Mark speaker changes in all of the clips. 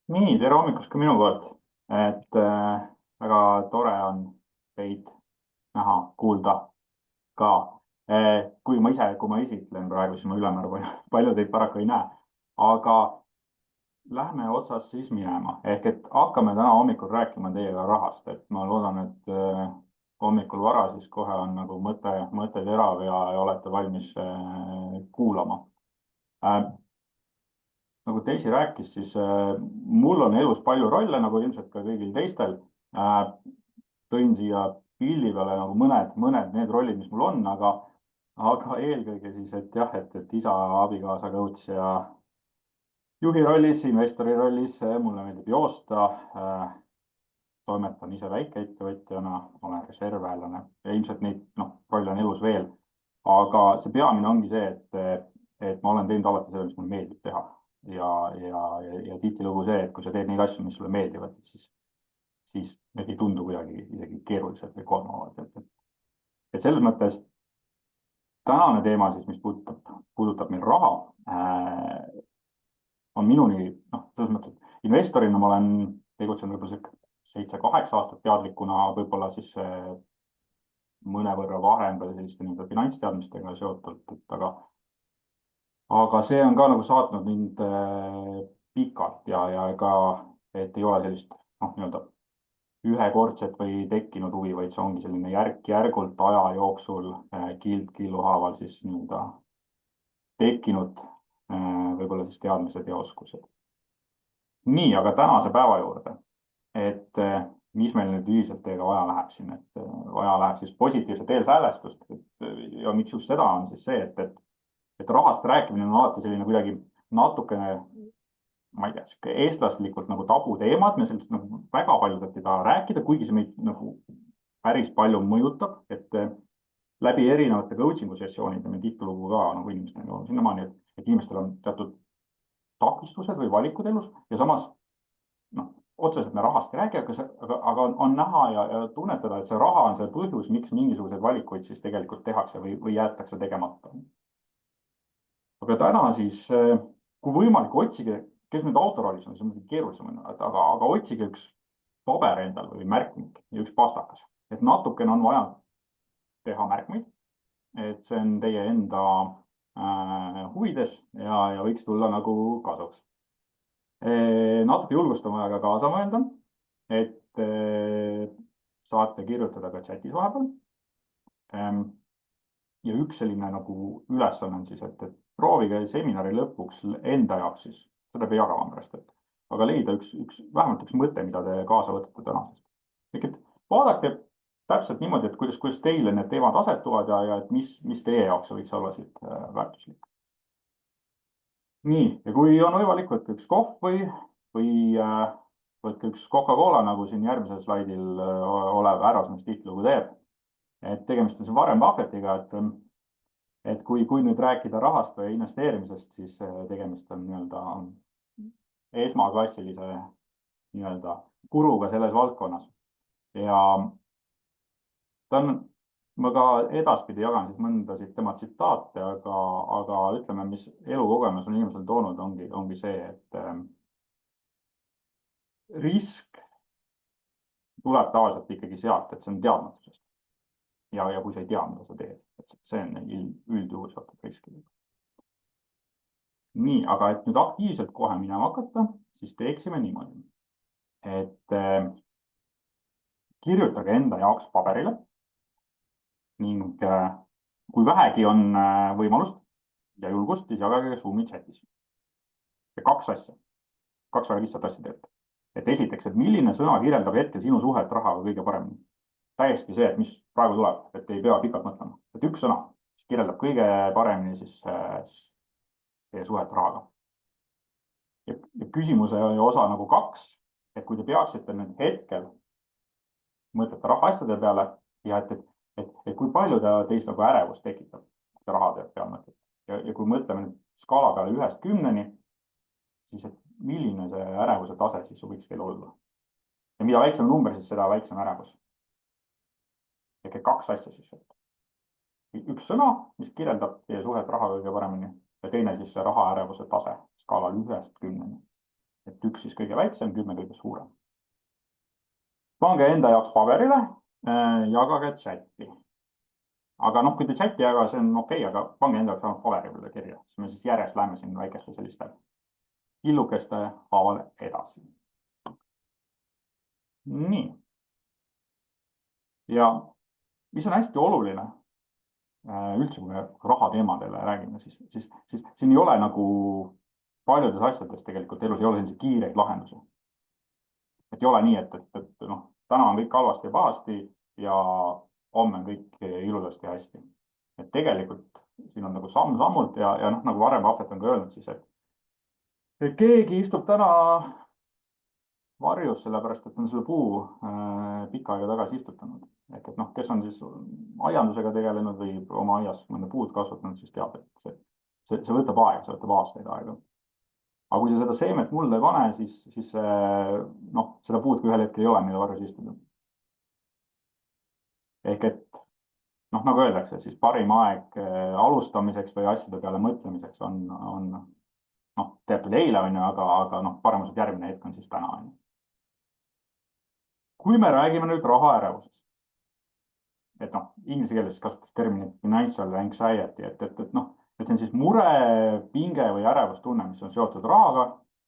Speaker 1: Nii, tere hommikust ka minu poolt. Väga tore on teid näha, kuulda ka. Kui ma esitlen praegu, siis ma ülemäära palju teid paraku ei näe. Aga lähme otsast siis minema. Et hakkame täna hommikul rääkima teiega rahast. Et ma loodan, et hommikul vara siis kohe on nagu mõte terav ja olete valmis kuulama. Nagu Daisy rääkis, siis mul on elus palju rolle, nagu ilmselt ka kõigil teistel. Tõin siia pildi peale nagu mõned need rollid, mis mul on, aga eelkõige siis, et jah, et isa, abikaasa, coach ja juhi rollis, investori rollis, mulle meeldib joosta. Toimetan ise väikeettevõtjana, olen reservväelane ja ilmselt neid rolle on elus veel. Aga see peamine ongi see, et ma olen teinud alati seda, mis mulle meeldib teha. Ja tihtilugu see, et kui sa teed neid asju, mis sulle meeldivad, siis need ei tundu kuidagi isegi keerulised või koormavad. Et selles mõttes tänane teema siis, mis puudutab meil raha, on minuni, selles mõttes, et investorina ma olen tegutsenud võib-olla 7-8 aastat teadlikuna, võib-olla siis mõnevõrra varem ka selliste finantsteadmistega seotult, aga see on ka nagu saatnud mind pikalt ja ega, et ei ole sellist ühekordset või tekkinud huvi, vaid see ongi selline järk-järgult aja jooksul killu haaval siis tekkinud võib-olla siis teadmised ja oskused. Nii, aga tänase päeva juurde, et mis meil nüüd ühiselt teiega vaja läheb siin, et vaja läheb siis positiivset eelsäälestust ja miks just seda on siis see, et rahast rääkimine on alati selline kuidagi natukene, ma ei tea, eestlaslikult nagu tabuteema, et me sellest väga paljudelt ei taha rääkida, kuigi see meid nagu päris palju mõjutab, et läbi erinevate coaching'u sessioonide me tihtilugu ka nagu inimestele jõuame sinnamaani, et inimestel on teatud takistused või valikud elus ja samas otseselt me rahast ei räägi, aga on näha ja tunnetada, et see raha on see põhjus, miks mingisuguseid valikuid siis tegelikult tehakse või jäetakse tegemata. Aga täna siis, kui võimalik, otsige, kes nüüd autorollis on, see on keerulisem, aga otsige üks paber endal või märkmik ja üks pastakas. Et natukene on vaja teha märkmeid, et see on teie enda huvides ja võiks tulla nagu kasuks. Natuke julgustama aega kaasa mõelda, et saate kirjutada ka chatis vahepeal. Ja üks selline nagu ülesanne on siis, et proovige seminari lõpuks enda jaoks siis, seda peab jagama pärast, aga leida vähemalt üks mõte, mida te kaasa võtate tänasest. Et vaadake täpselt niimoodi, et kuidas teile need teemad asetuvad ja et mis teie jaoks võiks olla siit väärtuslik. Nii, ja kui on võimalik, võtke üks kohv või võtke üks Coca-Cola, nagu siin järgmisel slaidil olev härrasmees tihtilugu teeb. Et tegemist on see Warren Buffettiga, et kui nüüd rääkida rahast või investeerimisest, siis tegemist on esmaklassilise guruga selles valdkonnas. Ja ma ka edaspidi jagan siis mõndasid tema tsitaate, aga ütleme, mis elukogemus on inimesel toonud, ongi see, et risk tuleb tavaliselt ikkagi sealt, et see on teadmatusest. Ja kui sa ei tea, mida sa teed, et see on üldjuhul seotud riskidega. Nii, aga et nüüd aktiivselt kohe minema hakata, siis teeksime niimoodi, et kirjutage enda jaoks paberile ning kui vähegi on võimalust ja julgust, siis jagage Zoomi chatis. Ja kaks väga lihtsat asja teete. Et esiteks, et milline sõna kirjeldab hetkel sinu suhet rahaga kõige paremini. Täiesti see, et mis praegu tuleb, et ei pea pikalt mõtlema. Et üks sõna, mis kirjeldab kõige paremini siis teie suhet rahaga. Ja küsimuse osa nagu 2, et kui te peaksite nüüd hetkel mõtlete rahaasjade peale ja et kui palju teist nagu ärevust tekitab, kui te raha peale mõtlete. Ja kui mõtleme skaala peale 1-st 10-ni, siis et milline see ärevuse tase siis võiks teil olla. Ja mida väiksem number, siis seda väiksem ärevus. Ja 2 asja siis. Üks sõna, mis kirjeldab teie suhet raha kõige paremini ja teine siis see raha ärevuse tase skaalal 1-st 10-ni. et 1 siis kõige väiksem, 10 kõige suurem. Pange enda jaoks paberile, jagage chati. Aga noh, kui te chati jaga, see on okei, aga pange enda jaoks ainult paberi peale kirja, siis me siis järjest läheme siin väikeste selliste killukeste haaval edasi. Nii. Ja mis on hästi oluline, üldse kui me raha teemadele räägime, siis siin ei ole nagu paljudes asjades tegelikult elus ei ole selliseid kiireid lahendusi. Et ei ole nii, et noh, täna on kõik halvasti ja pahasti ja homme on kõik ilusasti ja hästi. Et tegelikult siin on nagu samm-sammult ja noh, nagu varem Buffett on ka öelnud siis, et keegi istub täna varjus, sellepärast et on selle puu pikka aega tagasi istutanud. Ehk et noh, kes on siis aiandusega tegelenud või oma aias mõnda puud kasvatanud, siis teab, et see võtab aega, see võtab aastaid aega. Aga kui sa seda seemet mulda ei pane, siis noh, seda puud ka ühel hetkel ei ole, mille varjus istuda. Ehk et noh, nagu öeldakse, siis parim aeg alustamiseks või asjade peale mõtlemiseks on noh, teatud eile on ju, aga noh, paremuselt järgmine hetk on siis täna on ju. Kui me räägime nüüd rahaärevusest, et noh, inglise keeles kasutas terminit financial anxiety, et noh, et see on siis mure, pinge või ärevustunne, mis on seotud rahaga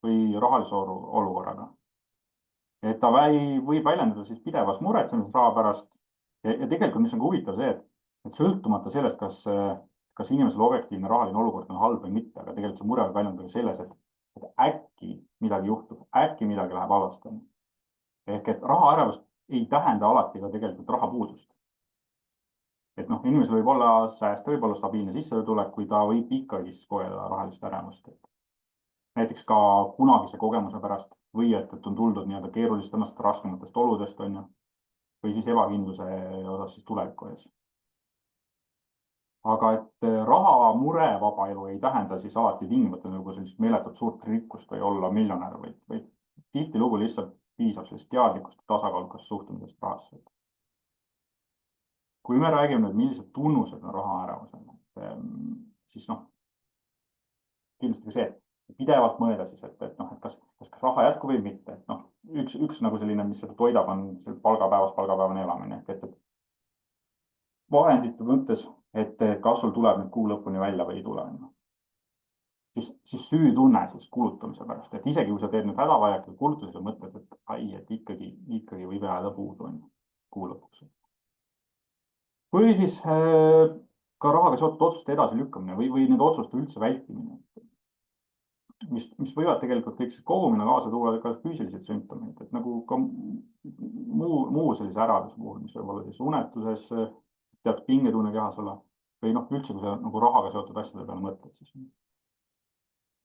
Speaker 1: või rahalise olukorraga. Et ta võib väljendada siis pidevas muretsemises raha pärast ja tegelikult, mis on ka huvitav see, et sõltumata sellest, kas inimesel objektiivne rahaline olukord on halb või mitte, aga tegelikult see mure võib väljendada selles, et äkki midagi juhtub, äkki midagi läheb halvasti. Ehk et rahaärevust ei tähenda alati ka tegelikult rahapuudust. Et noh, inimesel võib olla sääste, võib olla stabiilne sissetulek, kui ta võib ikkagi kogeda rahalist ärevust. Näiteks ka kunagise kogemuse pärast või et on tuldud nii-öelda keerulistemast, raskematest oludest on ju, või siis ebakindluse osas siis tuleviku ees. Aga et raha murevaba elu ei tähenda siis alati tingimata nagu sellist meeletut suurt rikkust või olla miljonär, vaid tihtilugu lihtsalt piisab sellist teadlikust tasakaalukast suhtumisest rahasse. Kui me räägime nüüd, millised tunnused on rahaärevusel, siis noh, kindlasti ka see, et pidevalt mõelda siis, et noh, et kas raha jätkub või mitte. Et noh, üks nagu selline, mis seda toidab, on palgapäevane elamine. Et vahendite mõttes, et kas sul tuleb nüüd kuu lõpuni välja või ei tule. Siis süütunne siis kulutamise pärast, et isegi kui sa teed nüüd hädavajalikul kulutusi ja mõtled, et ai, et ikkagi võib jääda puudu on kuu lõpuks. Või siis ka rahaga seotud otsuste edasilükkamine või need otsuste üldse vältimine, mis võivad tegelikult kõik kogumina kaasa tuua ka füüsilised sümptomid, et nagu ka muu sellise ärevuse puhul, mis võib olla siis unetuses, teatud pingetunne kehas olla või noh, üldse kui sa nagu rahaga seotud asjade peale mõtled siis.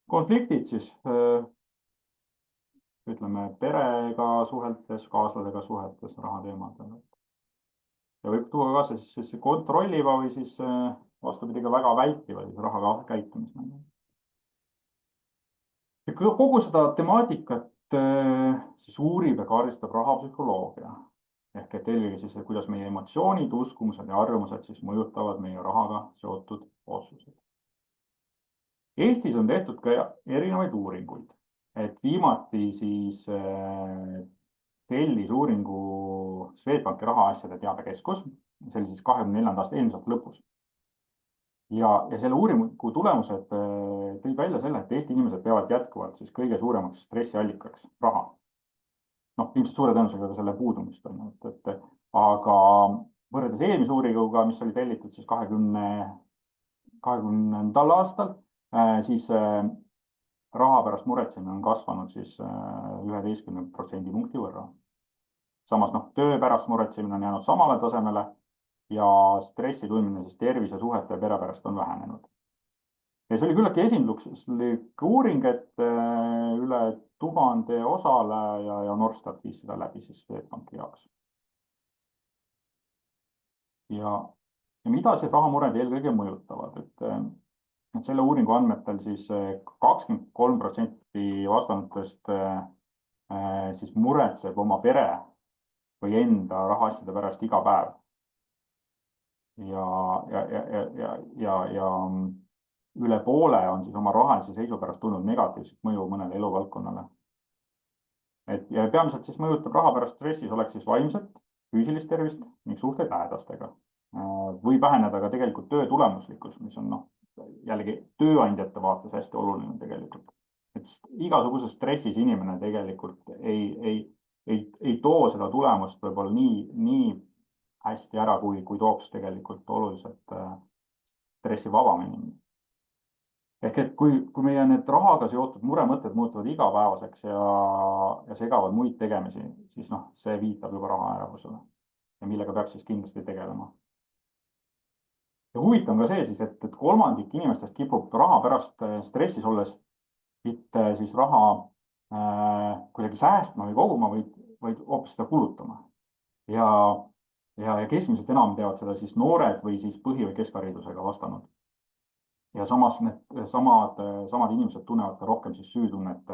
Speaker 1: Konfliktid siis, ütleme, perega suheltes, kaaslasega suheltes raha teemadel. Ja võib tuua kaasa siis kontrolliva või siis vastupidi ka väga vältiva rahaga käitumisega. Kogu seda temaatikat siis uurib ja kaardistab rahapsühholoogia. Ehk et eelkõige siis, kuidas meie emotsioonid, uskumused ja arvamused siis mõjutavad meie rahaga seotud otsuseid. Eestis on tehtud ka erinevaid uuringuid, et viimati siis tellis uuringu Swedbanki rahaasjade teabekeskus, see oli siis 24. aasta eelmise aasta lõpus. Ja selle uuringu tulemused tõid välja selle, et Eesti inimesed peavad jätkuvalt siis kõige suuremaks stressiallikaks raha. Noh, ilmselt suure tõenäosusega ka selle puudumist on, aga võrreldes eelmise uuringuga, mis oli tellitud siis 2020. aastal, siis raha pärast muretsemine on kasvanud siis 11% punkti võrra. Samas noh, töö pärast muretsemine on jäänud samale tasemele ja stressi tundmine siis tervise, suhete ja pere pärast on vähenenud. Ja see oli küllalt esinduslik uuring, et üle 1000 osaleja ja Norstat viis seda läbi siis Swedbanki jaoks. Ja mida siis rahamured eelkõige mõjutavad, et selle uuringu andmetel siis 23% vastanutest siis muretseb oma pere või enda rahaasjade pärast iga päev. Ja üle poole on siis oma rahalise seisu pärast tulnud negatiivset mõju mõnele eluvaldkonnale. ja peamiselt siis mõjutab raha pärast stressis oleks siis vaimset, füüsilist tervist ning suhteid lähedastega. Võib väheneda ka tegelikult töö tulemuslikkus, mis on jällegi tööandjate vaates hästi oluline tegelikult. Et igasuguses stressis inimene tegelikult ei too seda tulemust võib-olla nii hästi ära, kui tooks tegelikult oluliselt stressivabam inimene. Ehk et kui meie need rahaga seotud muremõtted muutuvad igapäevaseks ja segavad muid tegemisi, siis see viitab juba raha ärevusele ja millega peaks siis kindlasti tegelema. Ja huvitav on ka see siis, et kolmandik inimestest kipub raha pärast stressis olles mitte siis raha kuidagi säästma või koguma, vaid hoopis seda kulutama. Ja keskmiselt enam teevad seda siis noored või siis põhi- või keskharidusega vastanud. Ja samas need samad inimesed tunnevad ka rohkem siis süütunnet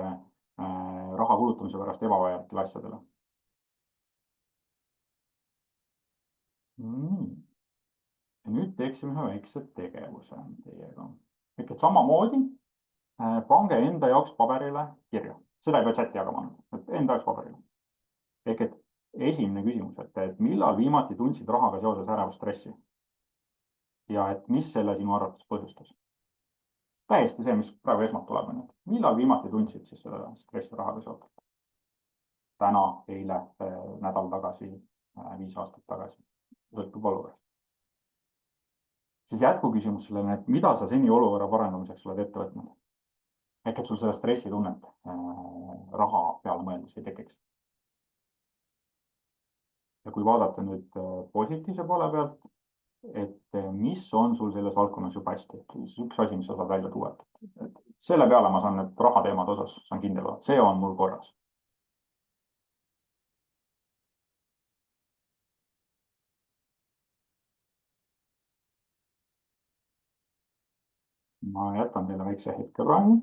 Speaker 1: raha kulutamise pärast ebavajalikele asjadele. Ja nüüd teeksime ühe väikse tegevuse teiega. Ehk et samamoodi pange enda jaoks paberile kirja. Seda ei pea chati jagama, enda jaoks paberile. Ehk et esimene küsimus, et millal viimati tundsid rahaga seoses ärevusstressi? Ja et mis selle sinu arvates põhjustas? Täiesti see, mis praegu esmalt tuleb. Millal viimati tundsid siis seda stressi rahaga seotud? Täna, eile, nädal tagasi, 5 aastat tagasi. Sõltub olukorrast. Siis jätkuküsimus sellele, et mida sa seni olukorra parandamiseks oled ette võtnud? Ehk et sul seda stressitunnet raha peale mõeldes ei tekiks. Ja kui vaadata nüüd positiivse poole pealt, et mis on sul selles valdkonnas juba hästi, üks asi, mis sa saad välja tuua, et selle peale ma saan need rahateemad osas, saan kindel olla, see on mul korras. Ma jätan teile väikse hetke praegu.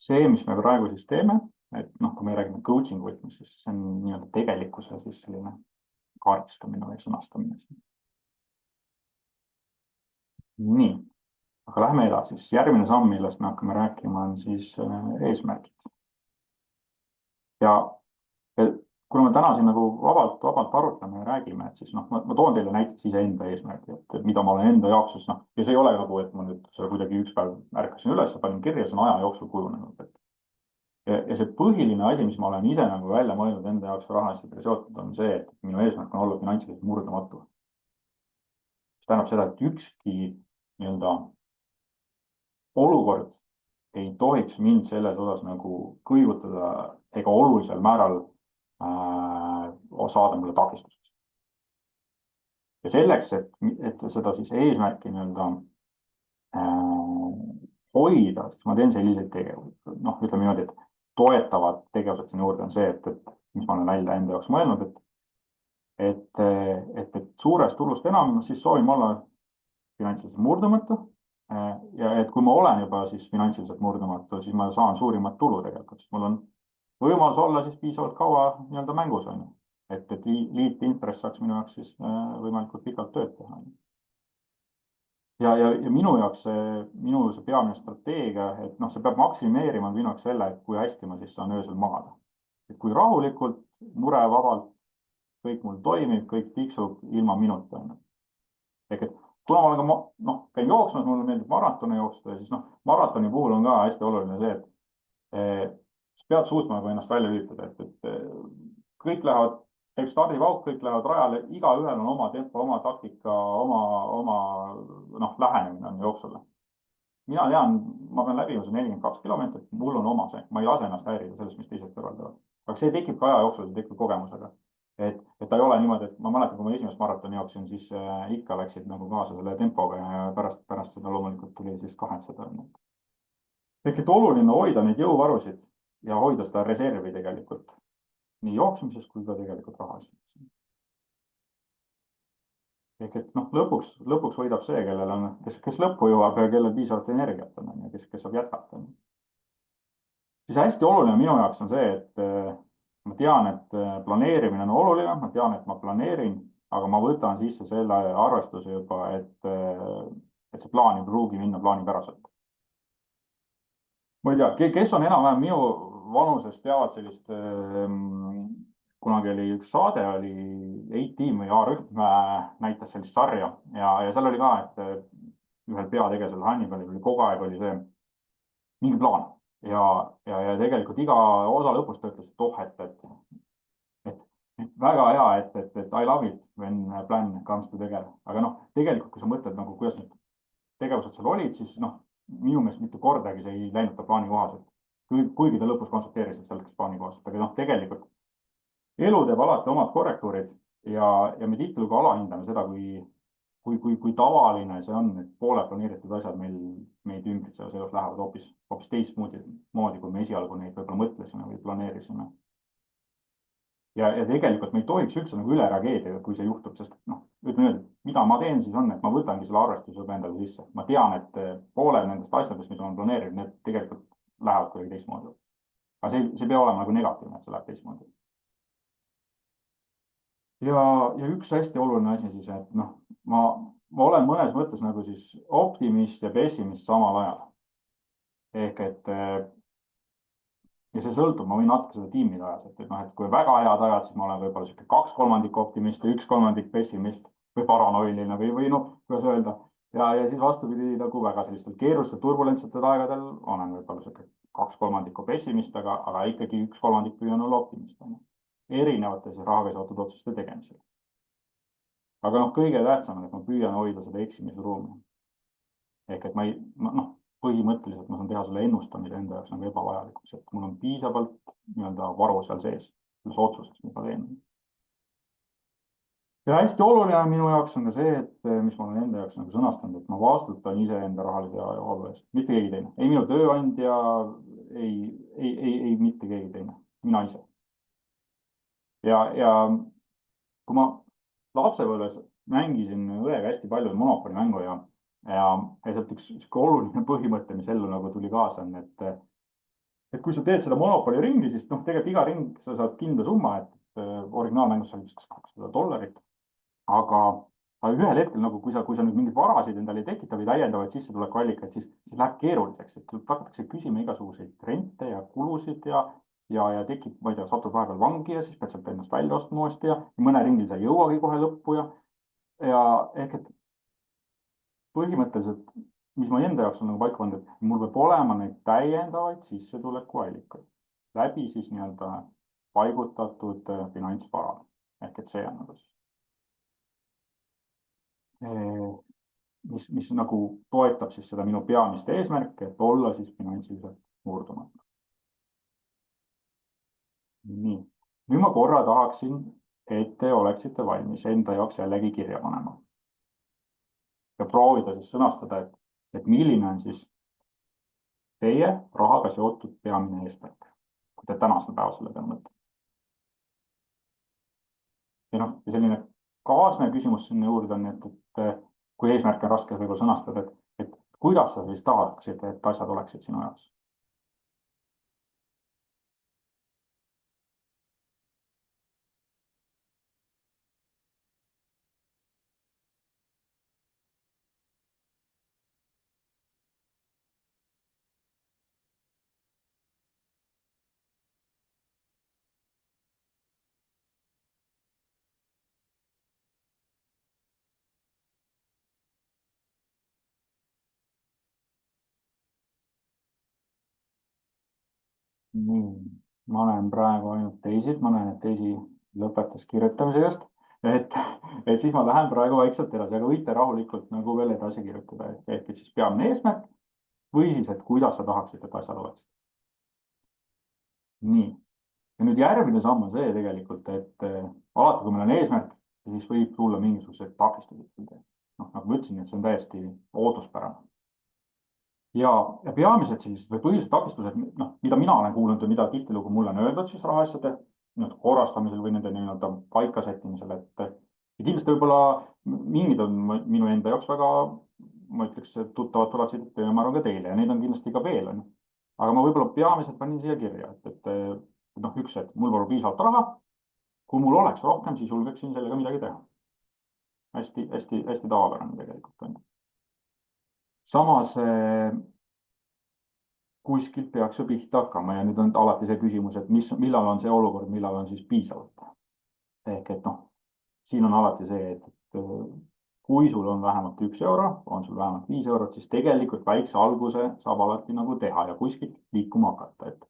Speaker 1: See, mis me praegu siis teeme, et kui me räägime coaching võtmes, siis see on nii-öelda tegelikkuse siis selline kaardistamine või sõnastamine. Nii, aga lähme edasi. Järgmine samm, millest me hakkame rääkima, on siis eesmärgid. Ja kui me täna siin vabalt arutleme ja räägime, et siis ma toon teile näiteks iseenda eesmärgi, et mida ma olen enda jaoks siis ja see ei ole et ma nüüd kuidagi üks päev ärkasin üles, panin kirja, see on aja jooksul kujunenud. Ja see põhiline asi, mis ma olen ise välja mõelnud enda jaoks rahaasjadega seotud, on see, et minu eesmärk on olla finantsiliselt murdumatu. See tähendab seda, et ükski olukord ei tohiks mind selles osas kõigutada ega olulisel määral saada mulle takistuseks. Ja selleks, et seda siis eesmärki hoida, siis ma teen selliseid tegevusi. Ütleme niimoodi, et toetavad tegevused sinna juurde on see, et mis ma olen välja enda jaoks mõelnud, et suurest tulust enam, siis soovin olla finantsiliselt murdumatu. Ja et kui ma olen juba siis finantsiliselt murdumatu, siis ma saan suurimat tulu tegelikult, sest mul on võimalus olla siis piisavalt kaua mängus on. Et liitintress saaks minu jaoks siis võimalikult pikalt tööd teha. Ja minu jaoks see peamine strateegia, et see peab maksimeerima minu jaoks selle, et kui hästi ma siis saan öösel magada. Et kui rahulikult, murevabalt, kõik mul toimib, kõik tiksub ilma minuta. Ehk et kuna ma olen ka käin jooksmas, mulle meeldib maratoni jooksuda, siis maratoni puhul on ka hästi oluline see, et sa pead suutma ennast välja lülitada, et kõik lähevad, käib stardipauk, kõik lähevad rajale, igaühel on oma tempo, oma taktika, oma lähenemine on jooksule. Mina tean, ma pean läbima see 42 kilomeetrit, mul on oma see, ma ei lase ennast häirida sellest, mis teised kõrvaldavad. Aga see tekib ka aja jooksul, see tekib kogemusega. Et ta ei ole niimoodi, et ma mäletan, kui ma esimest maratoni jooksin, siis ikka läksid kaasa selle tempoga ja pärast seda loomulikult tuli siis kahetseda. Ehk et oluline hoida neid jõuvarusid ja hoida seda reservi tegelikult nii jooksmises kui ka tegelikult rahas. Ehk et lõpuks võidab see, kellel on, kes lõppu jõuab ja kellel piisavalt energiat on ja kes saab jätkata. Siis hästi oluline minu jaoks on see, et ma tean, et planeerimine on oluline, ma tean, et ma planeerin aga ma võtan sisse selle arvestuse juba, et see plaan ei pruugi minna plaanipäraselt. Ma ei tea, kes on enam-vähem minu vanuses, teavad sellist, kunagi oli üks saade, oli A-Team või A-rühm näitas sellist sarja ja seal oli ka, et ühel peategelasel Hannibalil oli kogu aeg oli see mingi plaan ja tegelikult iga osa lõpus ta ütles, et oh, et väga hea, et I love it when plan comes together, aga noh, tegelikult kui sa mõtled nagu, kuidas need tegevused seal olid, siis noh, minu meelest mitte kordagi see ei läinud ta plaani kohaselt. Kuigi ta lõpus konsulteeris, et see läks plaani kohaselt, aga noh, tegelikult elu teeb alati omad korrektuurid ja me tihtilugu alahindame seda, kui tavaline see on, et poole planeeritud asjad meid ümbritsevas elus lähevad hoopis teistmoodi, kui me esialgu neid võib-olla mõtlesime või planeerisime. Ja tegelikult me ei tohiks üldse nagu üle reageerida, kui see juhtub, sest noh, ütleme nüüd, mida ma teen siis on, et ma võtangi selle arvestuse juba endale sisse. Ma tean, et pooled nendest asjadest, mida ma planeerin, need tegelikult lähevad kuidagi teistmoodi. Aga see ei pea olema nagu negatiivne, et see läheb teistmoodi. Ja üks hästi oluline asi siis, et noh, ma olen mõnes mõttes nagu siis optimist ja pessimist samal ajal. Ehk et ja see sõltub, ma võin natuke seda tiimide ajas, et noh, et kui väga head ajad, siis ma olen võib-olla sihuke 2/3 optimist ja 1/3 pessimist või paranoiline või noh, kuidas öelda. Ja siis vastupidi nagu väga sellistel keerulistel turbulentsetel aegadel olen võib-olla sihuke 2/3 pessimist, aga ikkagi 1/3 püüan olla optimist. Erinevate siis rahaga seotud otsuste tegemisel. Aga noh, kõige tähtsam on, et ma püüan hoida seda eksimisruumi. Ehk et noh, põhimõtteliselt ma saan teha selle ennustamise enda jaoks nagu ebavajalikuks, et mul on piisavalt nii-öelda varu seal sees, selles otsuses, mis ma teen. Ja hästi oluline minu jaoks on ka see, et mis ma olen enda jaoks nagu sõnastanud, et ma vastutan iseenda rahalise heaolu eest, mitte keegi teine. Ei minu tööandja, ei mitte keegi teine, mina ise. Ja kui ma lapsepõlves mängisin õega hästi palju Monopoli mängu ja sealt üks oluline põhimõte, mis ellu nagu tuli kaasa, on, et kui sa teed seda Monopoli ringi, siis noh, tegelikult iga ring sa saad kindla summa, et originaalmängus sai vist $200. Aga ühel hetkel nagu, kui sa nüüd mingeid varasid endale ei tekita või täiendavaid sissetulekuallikaid, siis läheb keeruliseks, sest hakatakse küsima igasuguseid rente ja kulusid ja tekib, ma ei tea, satud vahepeal vangi ja siis pead sealt ennast välja ostma uuesti ja mõne ringil sa ei jõuagi kohe lõppu ja ehk et põhimõtteliselt, mis ma enda jaoks on nagu paika pandud, et mul peab olema neid täiendavaid sissetulekuallikaid läbi siis nii-öelda paigutatud finantsvara. Ehk et see on nagu mis nagu toetab siis seda minu peamist eesmärki, et olla siis finantsiliselt murdumatu. Nii, nüüd ma korra tahaksin, et te oleksite valmis enda jaoks jällegi kirja panema. Ja proovida siis sõnastada, et milline on siis teie rahaga seotud peamine eesmärk, kui te tänasel päeval selle peale mõtlete. Ja noh, ja selline kaasnev küsimus sinna juurde on, et kui eesmärk on raske võib-olla sõnastada, et kuidas sa siis tahaksid, et asjad oleksid sinu jaoks? Nii, ma näen praegu ainult Daisy't, ma näen, et Daisy lõpetas kirjutamise just, et siis ma lähen praegu vaikselt edasi, aga võite rahulikult nagu veel edasi kirjutada, ehk siis peamine eesmärk või siis, et kuidas sa tahaksid, et asjad oleksid. Nii, ja nüüd järgmine samm on see tegelikult, et alati, kui meil on eesmärk, siis võib tulla mingisugused takistused. Noh, nagu ma ütlesin, et see on täiesti ootuspärane. Ja peamised sellised või põhilised takistused, noh, mida mina olen kuulnud ja mida tihtilugu mulle on öeldud siis rahaasjade korrastamisel või nende nii-öelda paikasättimisel, et kindlasti võib-olla mingid on minu enda jaoks väga, ma ütleks, tuttavad tuleksid ja ma arvan ka teile ja neid on kindlasti ka veel. Aga ma võib-olla peamiselt panin siia kirja, et noh, üks, et mul pole piisavalt raha. Kui mul oleks rohkem, siis julgeksin sellega midagi teha. hästi tavapärane tegelikult on. Samas kuskilt peaks ju pihta hakkama ja nüüd on alati see küsimus, et millal on see olukord, millal on siis piisavalt. Ehk et noh, siin on alati see, et kui sul on vähemalt 1 euro, on sul vähemalt 5 eurot, siis tegelikult väikse alguse saab alati nagu teha ja kuskilt liikuma hakata, et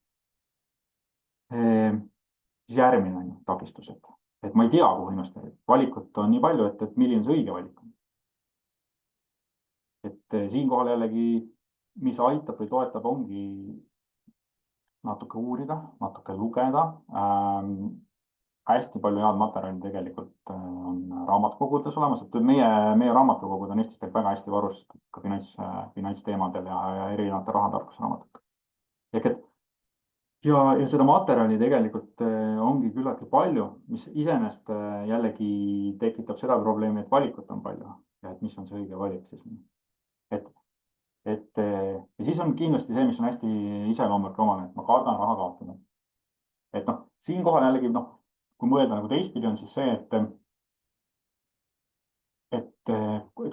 Speaker 1: siis järgmine on takistus, et ma ei tea, kuhu investeerida. Valikut on nii palju, et milline see õige valik on. Et siinkohal jällegi, mis aitab või toetab, ongi natuke uurida, natuke lugeda. Hästi palju head materjali tegelikult on raamatukogudes olemas, et meie raamatukogud on Eestis väga hästi varustatud ka finantsteemadel ja erinevate rahatarkusraamatutega. Ehk et ja seda materjali tegelikult ongi küllaltki palju, mis iseenesest jällegi tekitab seda probleemi, et valikut on palju ja et mis on see õige valik siis. Ja siis on kindlasti see, mis on hästi iseloomulik omane, et ma kardan raha kaotada. Et noh, siinkohal jällegi noh, kui mõelda nagu teistpidi on siis see, et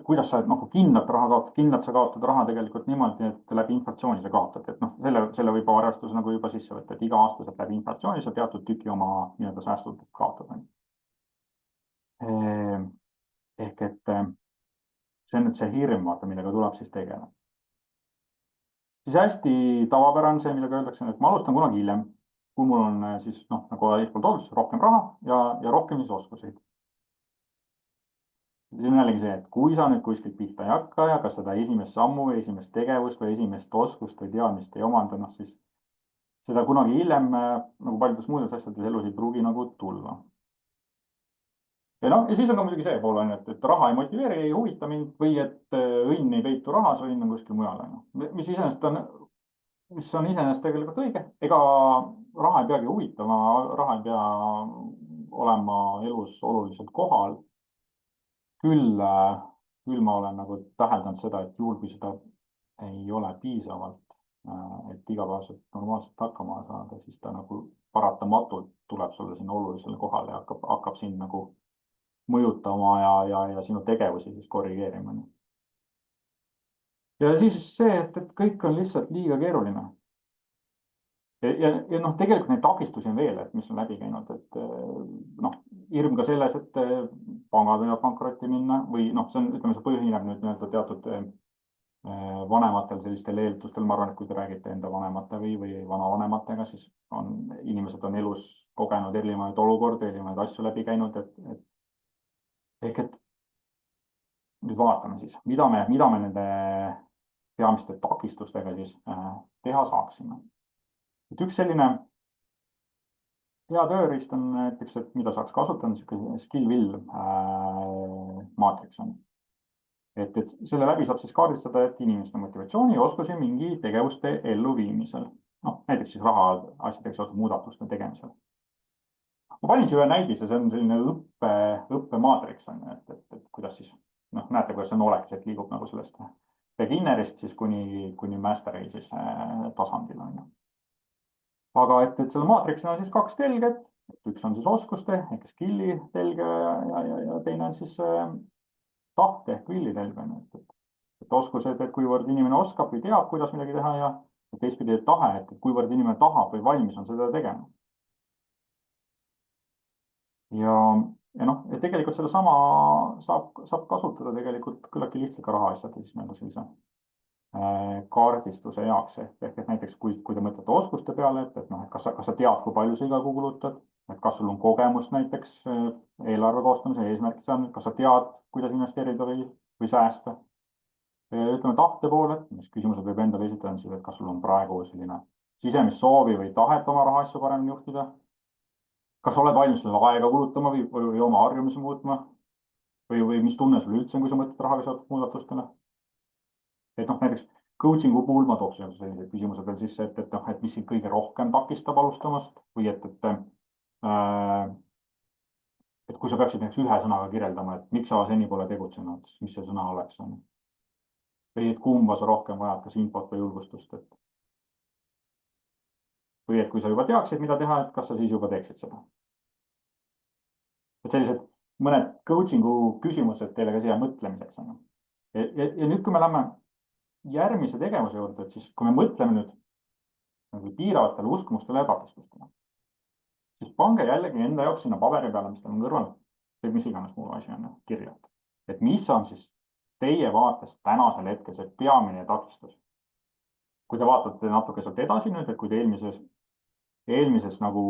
Speaker 1: kuidas sa nagu kindlalt raha kaotad, kindlalt sa kaotad raha tegelikult niimoodi, et läbi inflatsiooni sa kaotad, et noh, selle võib arvestuse nagu juba sisse võtta, et iga-aastaselt läbi inflatsiooni sa teatud tüki oma nii-öelda säästudest kaotad. Ehk et see on nüüd see hirm, vaata, millega tuleb siis tegeleda. Siis hästi tavapärane see, millega öeldakse, et ma alustan kunagi hiljem, kui mul on siis noh, nagu eespool toodud, rohkem raha ja rohkem siis oskuseid. See on jällegi see, et kui sa nüüd kuskilt pihta ei hakka ja kas seda esimest sammu, esimest tegevust või esimest oskust või teadmist ei omanda, noh siis seda kunagi hiljem nagu paljudes muudes asjades elus ei pruugi nagu tulla. Ja noh, ja siis on ka muidugi see pool, et raha ei motiveeri, ei huvita mind või et õnn ei peitu rahas, õnn on kuskil mujal. Mis on iseenesest tegelikult õige. Ega raha ei peagi huvitama, raha ei pea olema elus oluliselt kohal. Küll ma olen nagu täheldanud seda, et juhul, kui seda ei ole piisavalt, et igapäevaselt normaalselt hakkama saada, siis ta nagu paratamatult tuleb sulle sinna olulisele kohale ja hakkab sind nagu mõjutama ja sinu tegevusi siis korrigeerima. Ja siis see, et kõik on lihtsalt liiga keeruline. Ja noh, tegelikult neid takistusi on veel, et mis on läbi käinud, et noh, hirm ka selles, et pangad võivad pankrotti minna või noh, see on, ütleme, see põhineb nüüd nii-öelda teatud vanematel sellistel eeldustel. Ma arvan, et kui te räägite enda vanemate või vanavanematega, siis inimesed on elus kogenud erinevaid olukordi, erinevaid asju läbi käinud, ehk et nüüd vaatame siis, mida me nende peamiste takistustega siis teha saaksime. Et üks selline hea tööriist on näiteks, et mida saaks kasutada, niisugune skill-will maatriks on. Et selle läbi saab siis kaardistada, et inimeste motivatsiooni ja oskusi mingi tegevuste elluviimisel. Noh, näiteks siis raha asjadega seotud muudatuste tegemisel. Ma panin siia ühe näidise, see on selline õppemaatriks on, et kuidas siis, noh, näete, kuidas see noolekesed liigub nagu sellest beginnerist siis kuni masteri siis tasandil on. Aga et selle maatriksina on siis 2 telget, üks on siis oskuste ehk skill'i telge ja teine on siis tahte ehk villi telge. Et oskused, et kuivõrd inimene oskab või teab, kuidas midagi teha ja teistpidi tahe, et kuivõrd inimene tahab või valmis on seda tegema. Ja noh, et tegelikult selle sama saab kasutada tegelikult küllaltki lihtsalt ka rahaasjade siis nii-öelda sellise kaardistuse jaoks. Ehk et näiteks kui te mõtlete oskuste peale, et noh, kas sa tead, kui palju sa iga kuu kulutad, et kas sul on kogemust näiteks eelarve koostamise eesmärkide saanud, kas sa tead, kuidas investeerida või säästa. Ütleme tahte poole, mis küsimused võib endale esitada, on siis, et kas sul on praegu selline sisemist soovi või tahet oma rahaasju paremini juhtida. Kas sa oled valmis sellele aega kulutama või oma harjumusi muutma või mis tunne sul üldse on, kui sa mõtled rahaga seotud muudatustele? Et noh, näiteks coaching'u puhul ma tooks sellised küsimused veel sisse, et mis sind kõige rohkem takistab alustamast või et kui sa peaksid näiteks ühe sõnaga kirjeldama, et miks sa seni pole tegutsenud, mis see sõna oleks. Või et kumba sa rohkem vajad, kas infot või julgustust. Või et kui sa juba teaksid, mida teha, et kas sa siis juba teeksid seda. Et sellised mõned coaching'u küsimused teile ka siia mõtlemiseks. Ja nüüd, kui me läheme järgmise tegevuse juurde, et siis kui me mõtleme nüüd piiravatele uskumustele ja takistustele, siis pange jällegi enda jaoks sinna paberi peale, mis teil on kõrval või mis iganes muu asi on kirja. Et mis on siis teie vaates tänasel hetkel see peamine takistus. Kui te vaatate natuke sealt edasi nüüd, et kui te eelmises nagu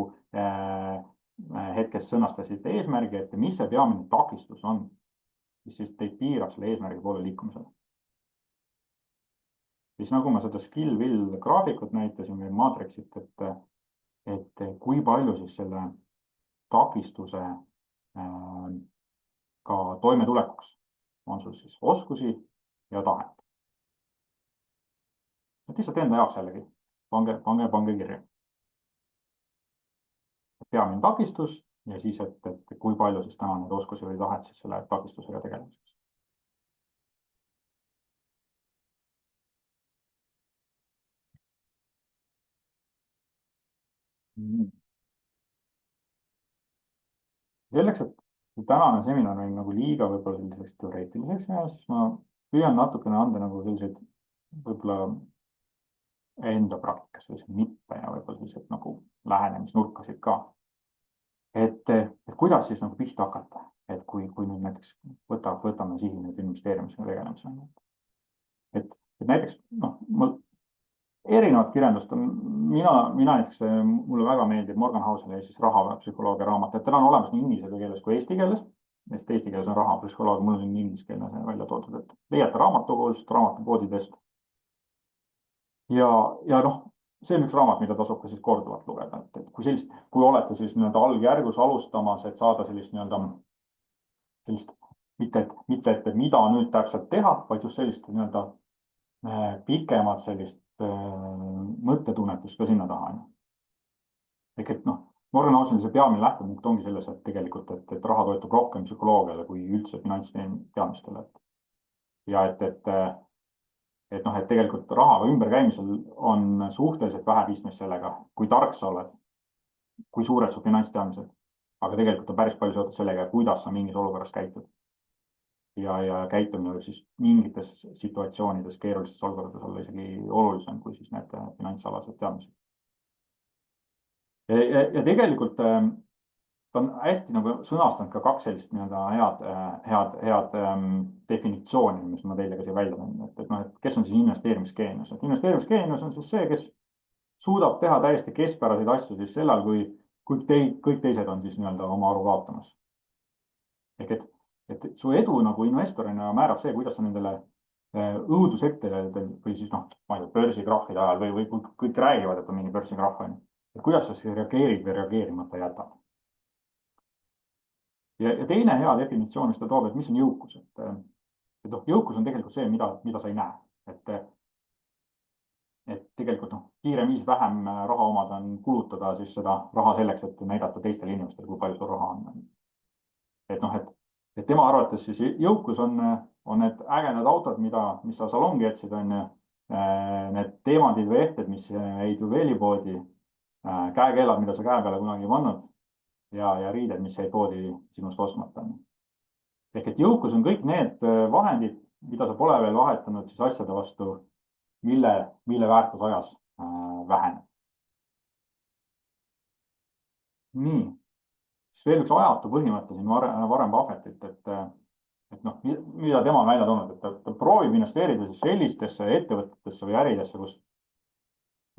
Speaker 1: hetkes sõnastasite eesmärgi, et mis see peamine takistus on, siis teid piirab selle eesmärgi poole liikumisele. Siis nagu ma seda skill-will graafikut näitasin või maatriksit, et kui palju siis selle takistuse ka toimetulekuks on sul siis oskusi ja tahet. Et lihtsalt enda jaoks jällegi, pange kirja. Peamine takistus ja siis, et kui palju siis täna neid oskusi või tahet siis selle takistusega tegelemiseks. Selleks, et tänane seminar on nagu liiga võib-olla selliseks teoreetiliseks ja siis ma püüan natukene anda nagu selliseid võib-olla enda praktikas selliseid nippe ja võib-olla selliseid nagu lähenemisnurkasid ka. Et kuidas siis nagu pihta hakata, et kui nüüd näiteks võtame sihi nüüd investeerimisega tegelemise. Et näiteks erinevat kirjandust on, mina näiteks, mulle väga meeldib Morgan Houseli siis rahapsühholoogia raamat, et tal on olemas nii inglise keeles kui eesti keeles, sest eesti keeles on rahapsühholoogia, mul on inglise keeles välja toodud, et leiate raamatukogust, raamatupoodidest. Ja see on üks raamat, mida tasub ka siis korduvalt lugeda, et kui olete siis nii-öelda algjärgus alustamas, et saada sellist nii-öelda mitte, et mida nüüd täpselt teha, vaid just sellist nii-öelda pikemat sellist mõttetunnetust ka sinna taha. Ehk et Morgan Houseli see peamine lähtepunkt ongi selles, et tegelikult, et raha toetub rohkem psühholoogiale kui üldse finantsteadmistele. Ja et tegelikult rahaga ümberkäimisel on suhteliselt vähe pistmist sellega, kui tark sa oled, kui suured su finantsteadmised, aga tegelikult on päris palju seotud sellega, kuidas sa mingis olukorras käitud. Ja käitumine võib siis mingites situatsioonides, keerulistes olukordades olla isegi olulisem kui siis need finantsalased teadmised. Ja tegelikult ta on hästi nagu sõnastanud ka kaks sellist head definitsiooni, mis ma teile ka siia välja tõin, et kes on siis investeerimisgeenius. Et investeerimisgeenius on siis see, kes suudab teha täiesti keskpäraseid asju siis sellal, kui kõik teised on siis nii-öelda oma aru kaotamas. Ehk et su edu nagu investorina määrab see, kuidas sa nendele õudushetkedel või siis ma ei tea, börsikrahhide ajal või kui kõik räägivad, et on mingi börsikrahh on, et kuidas sa siis reageerid või reageerimata jätad. Ja teine hea definitsioon, mis ta toob, et mis on jõukus. Jõukus on tegelikult see, mida sa ei näe. Et tegelikult kiirem viis vähem raha omada on kulutada siis seda raha selleks, et näidata teistele inimestele, kui palju sul raha on. Et tema arvates siis jõukus on need ägedad autod, mis sa salongi jätsid, on need teemandid või ehted, mis jäid juveelipoodi, käekellad, mida sa käe peale kunagi ei pannud ja riided, mis jäid poodi sinust ostmata. Ehk et jõukus on kõik need vahendid, mida sa pole veel vahetanud siis asjade vastu, mille väärtus ajas väheneb. Nii. Siis veel üks ajatu põhimõte siin Warren Buffettilt, et mida tema on välja toonud, et ta proovib investeerida siis sellistesse ettevõtetesse või äridesse,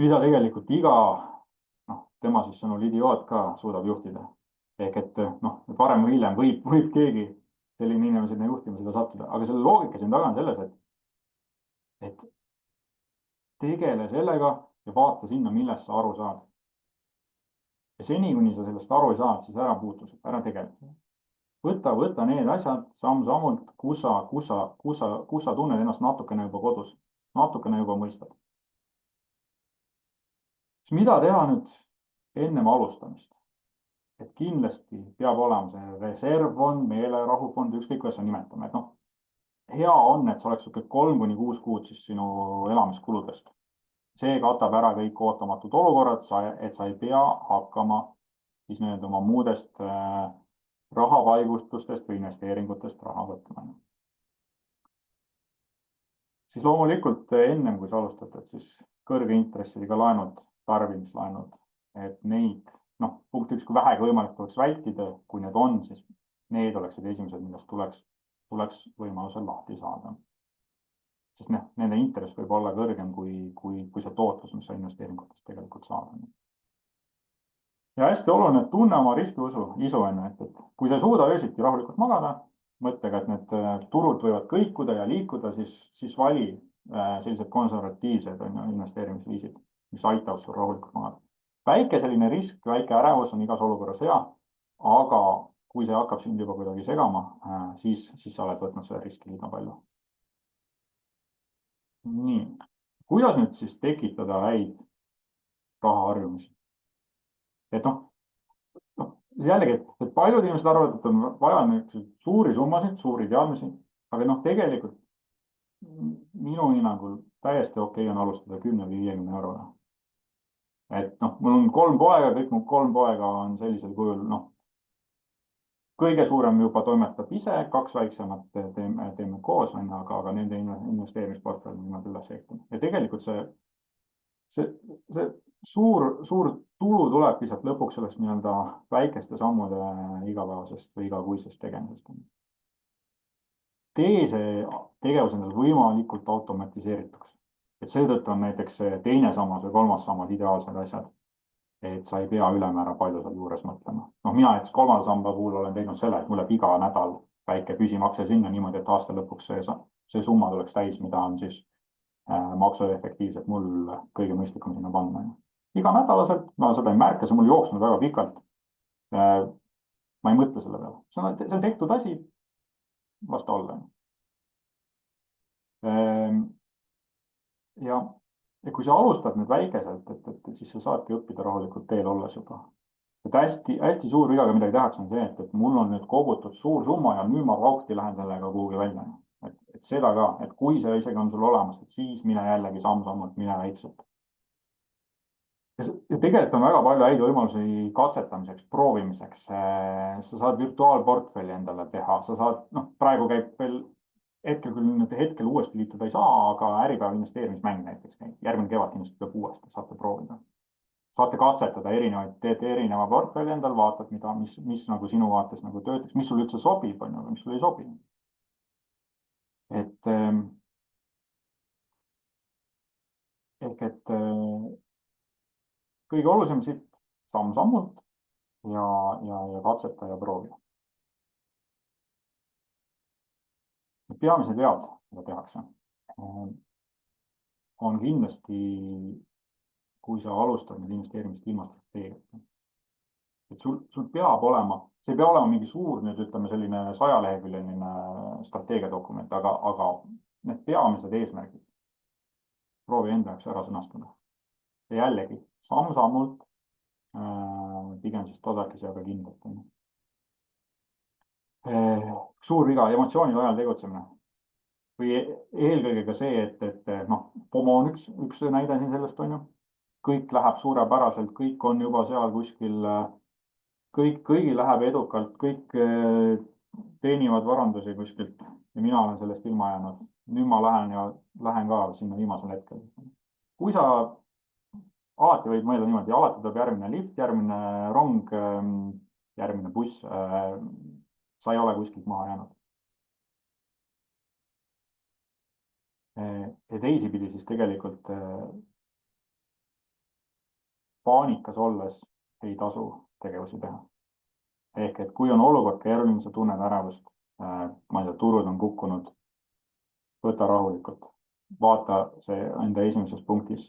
Speaker 1: mida tegelikult tema siis sõnul idioot ka suudab juhtida. Ehk et varem või hiljem võib keegi selline inimene sinna juhtimisele sattuda, aga selle loogika siin taga on selles, et tegele sellega ja vaata sinna, millest sa aru saad. Ja seni, kuni sa sellest aru ei saad, siis ära puutu, ära tegele. Võta need asjad samm-sammult, kus sa tunned ennast natukene juba kodus, natukene juba mõistad. Siis mida teha nüüd ennem alustamist? Et kindlasti peab olema see reservfond, meelerahufond, ükskõik kuidas sa nimetame. Hea on, et see oleks 3-6 kuud siis sinu elamiskuludest. See katab ära kõik ootamatud olukorrad, et sa ei pea hakkama siis oma muudest rahapaigutustest või investeeringutest raha võtma. Siis loomulikult ennem, kui sa alustad, et siis kõrge intressidega laenud, tarbimislaenud, et neid, noh, punkt üks, kui vähegi võimalik tuleks vältida, kui need on, siis need oleksid esimesed, millest tuleks võimalusel lahti saada. Sest nende intress võib olla kõrgem kui see tootlus, mis sa investeeringutest tegelikult saad. Ja hästi oluline, et tunne oma riskiisu, et kui sa ei suuda öösiti rahulikult magada, mõttega, et need turud võivad kõikuda ja liikuda, siis vali sellised konservatiivsed investeerimisviisid, mis aitavad sul rahulikult magada. Väike selline risk, väike ärevus on igas olukorras hea, aga kui see hakkab sind juba kuidagi segama, siis sa oled võtnud selle riski liiga palju. Nii, kuidas nüüd siis tekitada häid rahaharjumisi? Et jällegi, et paljud inimesed arvavad, et on vaja suuri summasid, suuri teadmisi, aga tegelikult minu hinnangul täiesti okei on alustada 10-50 euroga. Et mul on 3 poega, kõik mu 3 poega on sellisel kujul, kõige suurem juba toimetab ise, 2 väiksemat teeme koos, aga nende investeerimisportfell niimoodi üles ehitame. Ja tegelikult see suur tulu tuleb lihtsalt lõpuks sellest nii-öelda väikeste sammude igapäevasest või igakuisest tegemisest. Tee see tegevus endale võimalikult automatiseerituks. Et seetõttu on näiteks teine sammas või 3. sammas ideaalsed asjad, et sa ei pea ülemäära palju seal juures mõtlema. Mina näiteks 3. samba puhul olen teinud selle, et mul läheb iga nädal väike püsimakse sinna niimoodi, et aasta lõpuks see summa tuleks täis, mida on siis maksuefektiivselt mul kõige mõistlikum sinna panna. Iga nädalaselt, ma seda ei märka, see mul jooksnud väga pikalt. Ma ei mõtle selle peale. See on tehtud asi, vasta olla. Ja kui sa alustad nüüd väikeselt, et siis sa saadki õppida rahulikult teel olles juba. Et hästi suur vigaga midagi tehakse on see, et mul on nüüd kogutud suur summa ja nüüd ma raukti lähen sellega kuhugi välja. Et seda ka, et kui see isegi on sul olemas, et siis mine jällegi samm-sammult, mine väikselt. Ja tegelikult on väga palju häid võimalusi katsetamiseks, proovimiseks. Sa saad virtuaalportfelli endale teha, sa saad, praegu käib veel hetkel uuesti liituda ei saa, aga Äripäeva investeerimismäng näiteks käib. Järgmine kevad kindlasti peab uuesti, saate proovida. Saate katsetada teete erineva portfelli endal, vaatad, mis nagu sinu vaates nagu töötaks, mis sul üldse sobib, mis sul ei sobi. Et kõige olulisem siit samm-sammult ja katseta ja proovida. Peamised vead, mida tehakse, on kindlasti, kui sa alustad nüüd investeerimist ilma strateegiat. Et sul peab olema, see ei pea olema mingi suur, nüüd ütleme selline 100-leheküljeline strateegiadokument, aga need peamised eesmärgid proovi enda jaoks ära sõnastada. Ja jällegi, samm-sammult, pigem siis tasakesi, aga kindlasti. Suur viga, emotsioonide ajal tegutsemine. Või eelkõige ka see, et FOMO on üks näide siin sellest on ju. Kõik läheb suurepäraselt, kõik on juba seal kuskil, kõigil läheb edukalt, kõik teenivad varandusi kuskilt ja mina olen sellest ilma jäänud. Nüüd ma lähen ka sinna viimasel hetkel. Kui sa alati võid mõelda niimoodi, alati tuleb järgmine lift, järgmine rong, järgmine buss, sa ei ole kuskilt maha jäänud. Ja teisipidi siis tegelikult paanikas olles ei tasu tegevusi teha. Ehk et kui on olukord keeruline, sa tunned ärevust, ma ei tea, turud on kukkunud, võta rahulikult, vaata see enda esimeses punktis,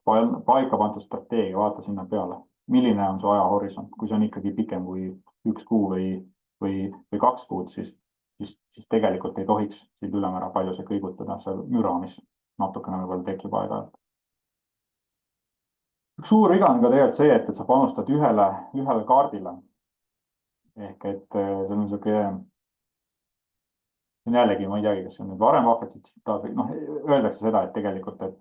Speaker 1: paika pandud strateegia, vaata sinna peale, milline on su ajahorisont, kui see on ikkagi pikem kui 1 kuu või 2 kuud, siis tegelikult ei tohiks siit ülemäära palju see kõigutada, see müra, mis natukene võib-olla tekib aeg-ajalt. Üks suur viga on ka tegelikult see, et sa panustad ühele kaardile. Ehk et see on niisugune, jällegi ma ei teagi, kas see on nüüd varem vahvetid, öeldakse seda, et tegelikult, et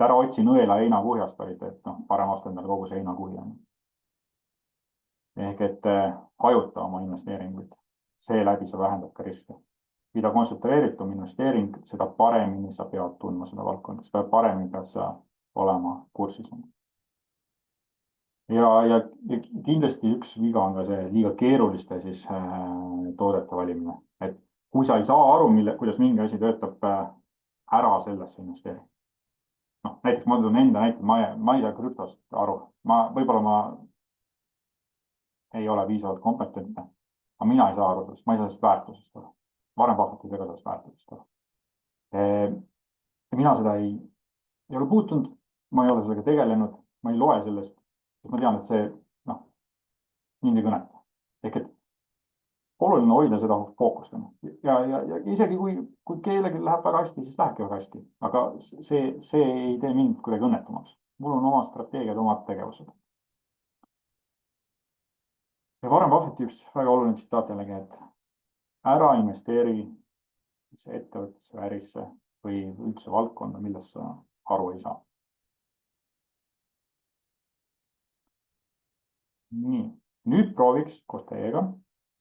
Speaker 1: ära otsi nõela heinakuhjast, vaid et parem osta endale kogu see heinakuhi. ehk et hajuta oma investeeringuid. Seeläbi sa vähendad ka riske. mida kontsentreeritum investeering, seda paremini sa pead tundma seda valdkonda, seda paremini pead sa olema kursis. ja kindlasti üks viga on ka see liiga keeruliste siis toodete valimine, et kui sa ei saa aru, kuidas mingi asi töötab, ära sellesse investeeri. noh, näiteks ma toon enda näite, ma ei saa krüptost aru, võib-olla ma ei ole piisavalt kompetentne, aga mina ei saa aru sellest, ma ei saa sellest väärtusest aru. Warren Buffett ei tea ka sellest väärtusest aru. Ja mina seda ei ole puutunud, ma ei ole sellega tegelenud, ma ei loe sellest, ma tean, et see noh, mind ei kõneta. ehk et oluline hoida seda fookust. ja isegi kui kellelgi läheb väga hästi, siis lähebki väga hästi, aga see ei tee mind kuidagi õnnetumaks. mul on omad strateegiad, omad tegevused. ja Warren Buffetti üks väga oluline tsitaat jällegi, et ära investeeri ettevõttesse, ärisse või üldse valdkonda, millest sa aru ei saa. nii, nüüd prooviks koos teiega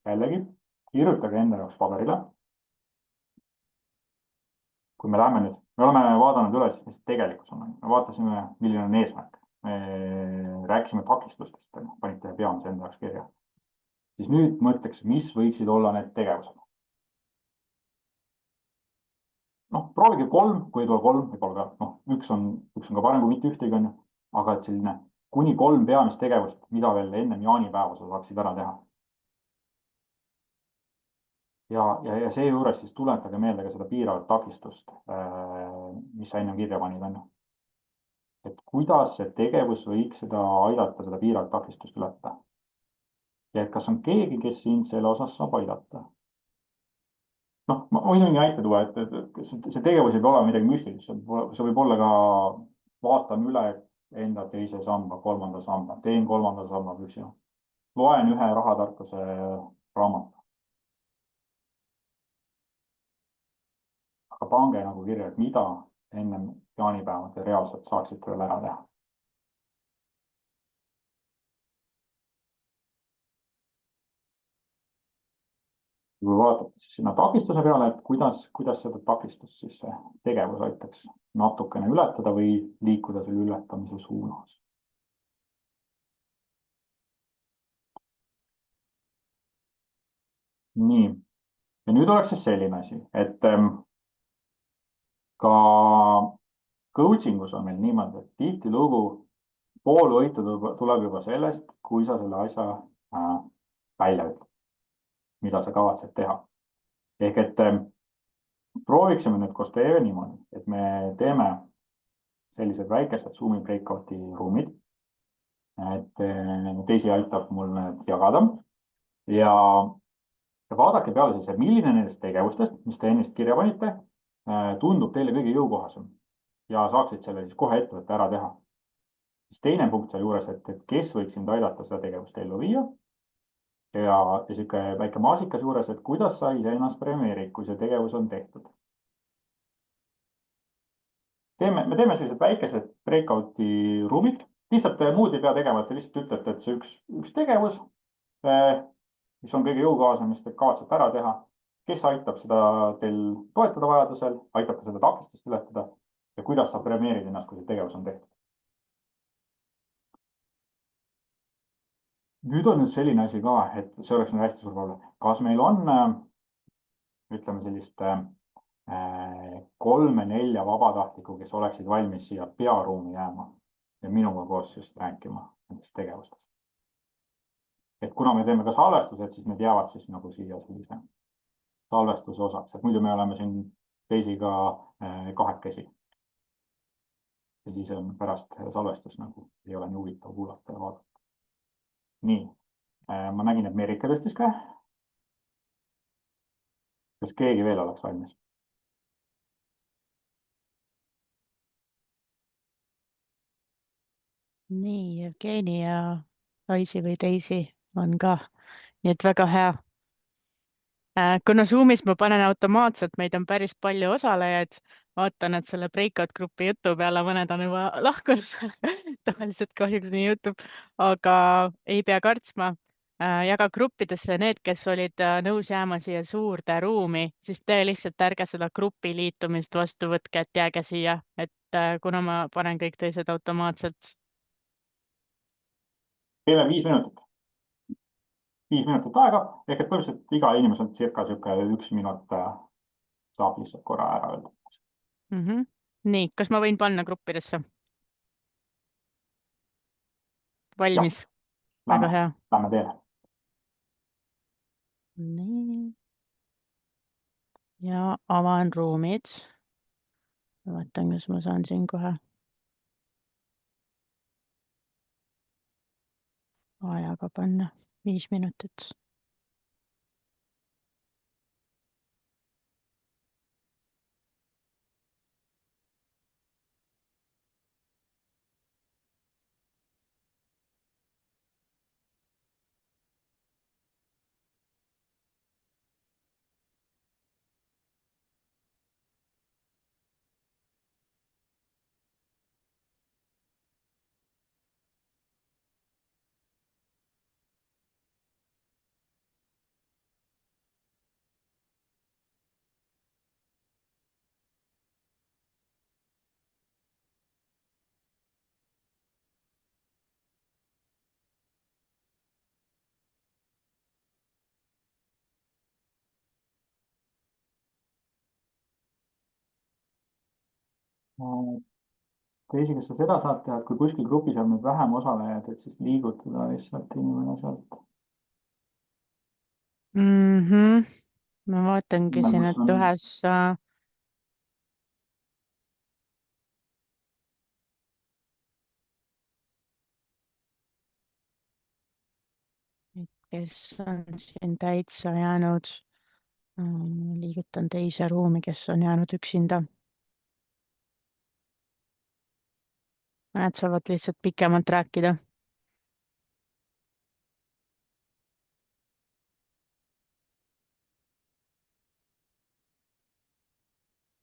Speaker 1: jällegi, kirjutage enda jaoks paberile. kui me läheme nüüd, me oleme vaadanud üle, mis tegelikkus on, me vaatasime, milline on eesmärk. me rääkisime takistustest, panite peamise enda jaoks kirja. siis nüüd mõtleks, mis võiksid olla need tegevused. noh, proovige 3, kui ei tule 3, võib-olla ka, üks on ka parem kui mitte ühtegi, on ju, aga et selline kuni 3 peamist tegevust, mida veel ennem jaanipäeva sa saaksid ära teha. ja seejuures siis tuletage meelde ka seda piiravat takistust, mis sa ennem kirja panid, on ju. et kuidas see tegevus võiks seda aidata, seda piiravat takistust ületada. ja et kas on keegi, kes sind selle osas saab aidata. noh, ma võin mingi näite tuua, et see tegevus ei pea olema midagi müstilist, see võib olla ka vaatan üle enda teise samba, 3. samba, teen 3. samba püksi. loen ühe rahatarkuse raamatu. aga pange nagu kirja, et mida ennem jaanipäeva te reaalselt saaksite veel ära teha. kui vaatate siis sinna takistuse peale, et kuidas seda takistust siis see tegevus aitaks natukene ületada või liikuda selle ületamise suunas. nii, ja nüüd oleks siis selline asi, et ka coaching us on meil niimoodi, et tihtilugu pool võitu tuleb juba sellest, kui sa selle asja välja ütled, mida sa kavatsed teha. ehk et prooviksime nüüd koos teiega niimoodi, et me teeme sellised väikesed Zoomi breakout'i ruumid. et teisi aitab mul need jagada ja vaadake peale siis, milline nendest tegevustest, mis te ennist kirja panite, tundub teile kõige jõukohasem ja saaksid selle siis kohe ettevõtte ära teha. siis teine punkt sealjuures, et kes võiks sind aidata seda tegevust ellu viia. ja sihuke väike maasikas juures, et kuidas sa iseennast premeerid, kui see tegevus on tehtud. me teeme sellised väikesed breakout'i ruumid, lihtsalt muud ei pea tegema, et te lihtsalt ütlete, et see üks tegevus, mis on kõige jõukohasem, mis te kavatsete ära teha, kes aitab seda teil toetada vajadusel, aitab ka seda takistust ületada ja kuidas sa premeerid ennast, kui see tegevus on tehtud. nüüd on nüüd selline asi ka, et see oleks nüüd hästi suur probleem. kas meil on, ütleme sellist 3-4 vabatahtlikku, kes oleksid valmis siia pearuumi jääma ja minuga koos just rääkima nendest tegevustest. et kuna me teeme ka salvestused, siis need jäävad siis nagu siia sellise salvestuse osaks, et muidu me oleme siin teisiga kahekesi. ja siis on pärast salvestus nagu ei ole nii huvitav kuulata ja vaadata. nii, ma nägin, et Merike tõstis käe. kas keegi veel oleks valmis?
Speaker 2: nii, Jevgeni ja Kaisi või Daisy on ka, nii et väga hea. kuna Zoomis ma panen automaatselt, meid on päris palju osalejaid, vaatan, et selle breakout grupi jutu peale mõned on juba lahkunud tavaliselt kahjuks nii juhtub, aga ei pea kartsma. jaga gruppidesse need, kes olid nõus jääma siia suurde ruumi, siis te lihtsalt ärge seda grupi liitumist vastu võtke, et jääge siia, et kuna ma panen kõik teised automaatselt.
Speaker 1: teeme 5 minutit, 5 minutit aega ehk et põhimõtteliselt iga inimeselt circa sihuke 1 minut saab lihtsalt korra ära öelda.
Speaker 2: Nii, kas ma võin panna gruppidesse?
Speaker 1: jah,
Speaker 2: Valmis? Väga hea.
Speaker 1: lähme teeme.
Speaker 2: Nii. Ja avan ruumid. Vaatan, kas ma saan siin kohe ajaga panna 5 minutit.
Speaker 1: Teisi, kas sa seda saad teha, et kui kuskil grupis on nüüd vähem osalejaid, et siis liigutada lihtsalt inimene sealt.
Speaker 2: Ma vaatangi siin,
Speaker 1: kus
Speaker 2: et
Speaker 1: on
Speaker 2: ühes kes on siin täitsa jäänud, liigutan teise ruumi, kes on jäänud üksinda. Nad saavad lihtsalt pikemalt rääkida.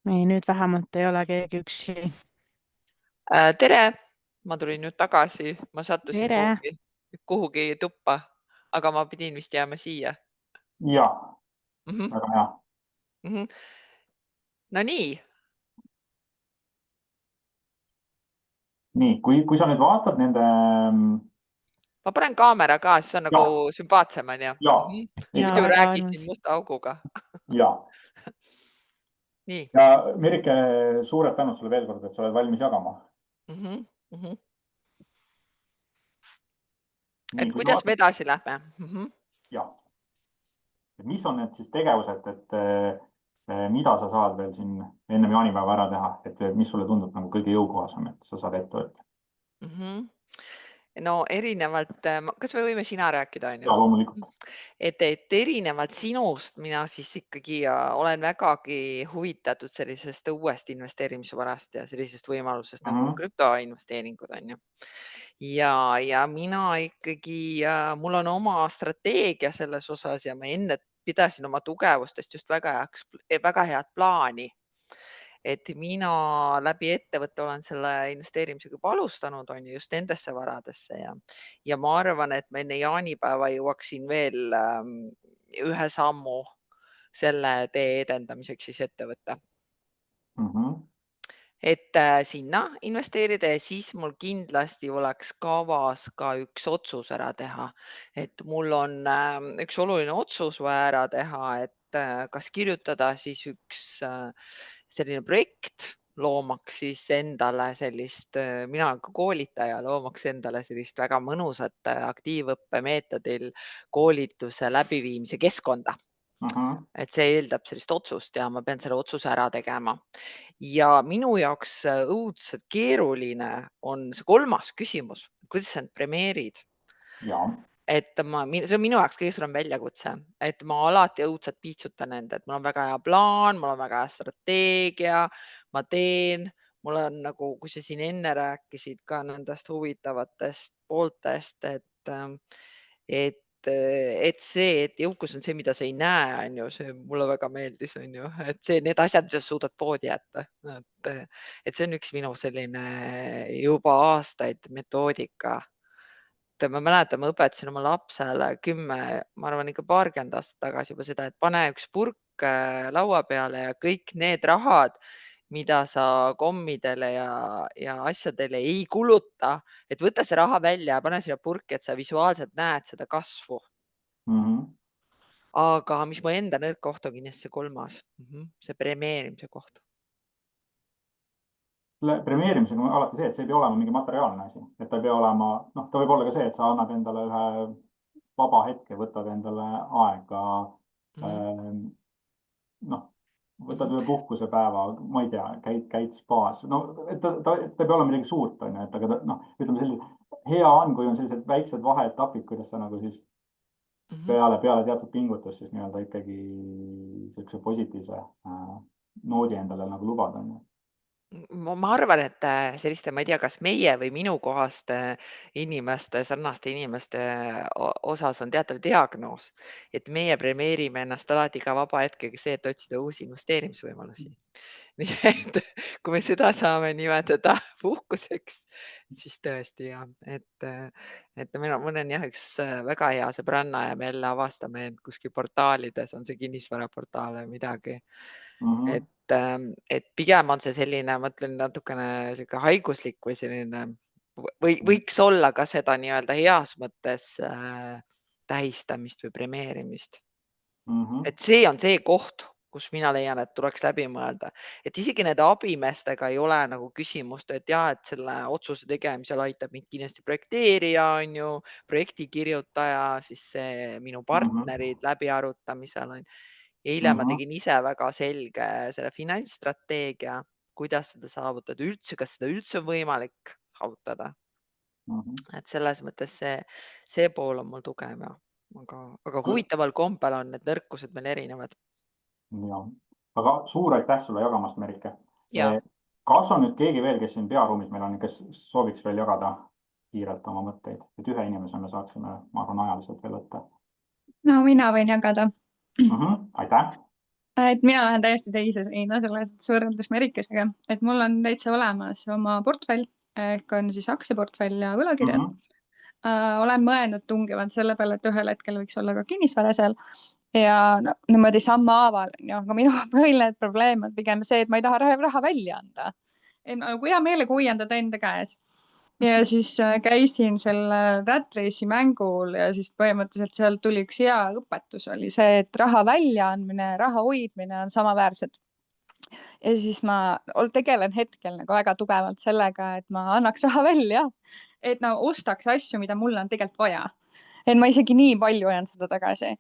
Speaker 2: Nii, nüüd vähemalt ei ole keegi üksi.
Speaker 3: Tere, ma tulin nüüd tagasi, ma sattusin
Speaker 2: Tere.
Speaker 3: kuhugi tuppa, aga ma pidin vist jääma siia.
Speaker 1: jah, väga hea.
Speaker 3: No nii.
Speaker 1: Nii, kui sa nüüd vaatad nende.
Speaker 3: Ma panen kaamera ka, siis on nagu sümpaatsem, on ju? Muidu räägisin musta auguga.
Speaker 1: ja.
Speaker 3: Nii.
Speaker 1: Ja Merike, suured tänud sulle veel kord, et sa oled valmis jagama.
Speaker 3: Et kuidas me edasi lähme?
Speaker 1: Jah. Mis on need siis tegevused, et mida sa saad veel siin ennem jaanipäeva ära teha, et mis sulle tundub nagu kõige jõukohasem, et sa saad ette võtta?
Speaker 3: No erinevalt, kas me võime sina rääkida, on ju?
Speaker 1: Ja, loomulikult.
Speaker 3: Et erinevalt sinust mina siis ikkagi olen vägagi huvitatud sellisest uuest investeerimisvarast ja sellisest võimalusest nagu krüptoinvesteeringud, on ju. Ja mina ikkagi, mul on oma strateegia selles osas ja ma enne pidasin oma tugevustest just väga head plaani. Et mina läbi ettevõtte olen selle investeerimisega juba alustanud, on ju, just nendesse varadesse ja ma arvan, et ma enne jaanipäeva jõuaksin veel ühe sammu selle tee edendamiseks siis ette võtta. Et sinna investeerida ja siis mul kindlasti oleks kavas ka üks otsus ära teha. Et mul on üks oluline otsus vaja ära teha, et kas kirjutada siis üks selline projekt, loomaks siis endale sellist, mina olen ka koolitaja, loomaks endale sellist väga mõnusat aktiivõppemeetodil koolituse läbiviimise keskkonda. Et see eeldab sellist otsust ja ma pean selle otsuse ära tegema. Ja minu jaoks õudselt keeruline on see kolmas küsimus, kuidas sa end premeerid? Et see on minu jaoks kõige suurem väljakutse, et ma alati õudselt piitsutan end, et mul on väga hea plaan, mul on väga hea strateegia, ma teen, mul on nagu, kui sa siin enne rääkisid ka nendest huvitavatest pooltest, et see, et jõukus on see, mida sa ei näe, on ju, see mulle väga meeldis, on ju, et need asjad, mida sa suudad poodi jätta, et see on üks minu selline juba aastaid metoodika. ma mäletan, ma õpetasin oma lapsele 10, ma arvan ikka paarkümmend aastat tagasi juba seda, et pane üks purk laua peale ja kõik need rahad, mida sa kommidele ja asjadele ei kuluta, et võta see raha välja ja pane sinna purki, et sa visuaalselt näed seda kasvu. Aga mis mu enda nõrk koht on kindlasti see 3., see premeerimise koht.
Speaker 1: Premeerimisega on alati see, et see ei pea olema mingi materiaalne asi, et ta ei pea olema, ta võib olla ka see, et sa annad endale ühe vaba hetke, võtad endale aega, võtad ühe puhkusepäeva, ma ei tea, käid spaas, et ta ei pea olema midagi suurt, on ju, et aga ütleme selline hea on, kui on sellised väiksed vaheetapid, kuidas sa nagu siis peale teatud pingutust siis nii-öelda ikkagi sellise positiivse noodi endale nagu lubada, on ju.
Speaker 3: Ma arvan, et selliste, ma ei tea, kas meie või minu kohaste inimeste, sarnaste inimeste osas on teatav diagnoos, et meie premeerime ennast alati ka vaba hetkega see, et otsida uusi investeerimisvõimalusi. Nii et kui me seda saame nimetada puhkuseks, siis tõesti jah, et mul on jah üks väga hea sõbranna ja me jälle avastame, et kuskil portaalides on see kinnisvaraportaal või midagi. Et pigem on see selline, ma ütlen natukene selline haiguslik või selline võiks olla ka seda nii-öelda heas mõttes tähistamist või premeerimist. Et see on see koht, kus mina leian, et tuleks läbi mõelda, et isegi need abimeestega ei ole nagu küsimust, et jah, et selle otsuse tegemisel aitab mind kindlasti projekteerija, on ju, projektikirjutaja, siis see minu partnerid läbiarutamisel on. Eile ma tegin ise väga selge selle finantsstrateegia, kuidas seda saavutada üldse, kas seda üldse on võimalik saavutada. Et selles mõttes see pool on mul tugev, aga huvitaval kombel on need nõrkused meil erinevad.
Speaker 1: Ja. Aga suur aitäh sulle jagamast, Merike.
Speaker 3: Ja.
Speaker 1: Kas on nüüd keegi veel, kes siin pearuumis meil on, kes sooviks veel jagada kiirelt oma mõtteid, et ühe inimese me saaksime, ma arvan, ajaliselt veel võtta?
Speaker 4: No mina võin jagada.
Speaker 1: Aitäh.
Speaker 4: Et mina lähen täiesti teise seina selles võrreldes Merikesega, et mul on täitsa olemas oma portfell, ehk on siis aktsiaportfell ja võlakirjad. Olen mõelnud tungivalt selle peale, et ühel hetkel võiks olla ka kinnisvara seal ja niimoodi sammhaaval, aga minu põhiline probleem on pigem see, et ma ei taha raha välja anda. Kui hea meelega hoian teda enda käes. Ja siis käisin selle Rat Race'i mängul ja siis põhimõtteliselt seal tuli üks hea õpetus oli see, et raha väljaandmine ja raha hoidmine on samaväärsed. Ja siis ma tegelen hetkel nagu väga tugevalt sellega, et ma annaks raha välja, et ostaks asju, mida mul on tegelikult vaja. Et ma isegi nii palju hoian seda tagasi.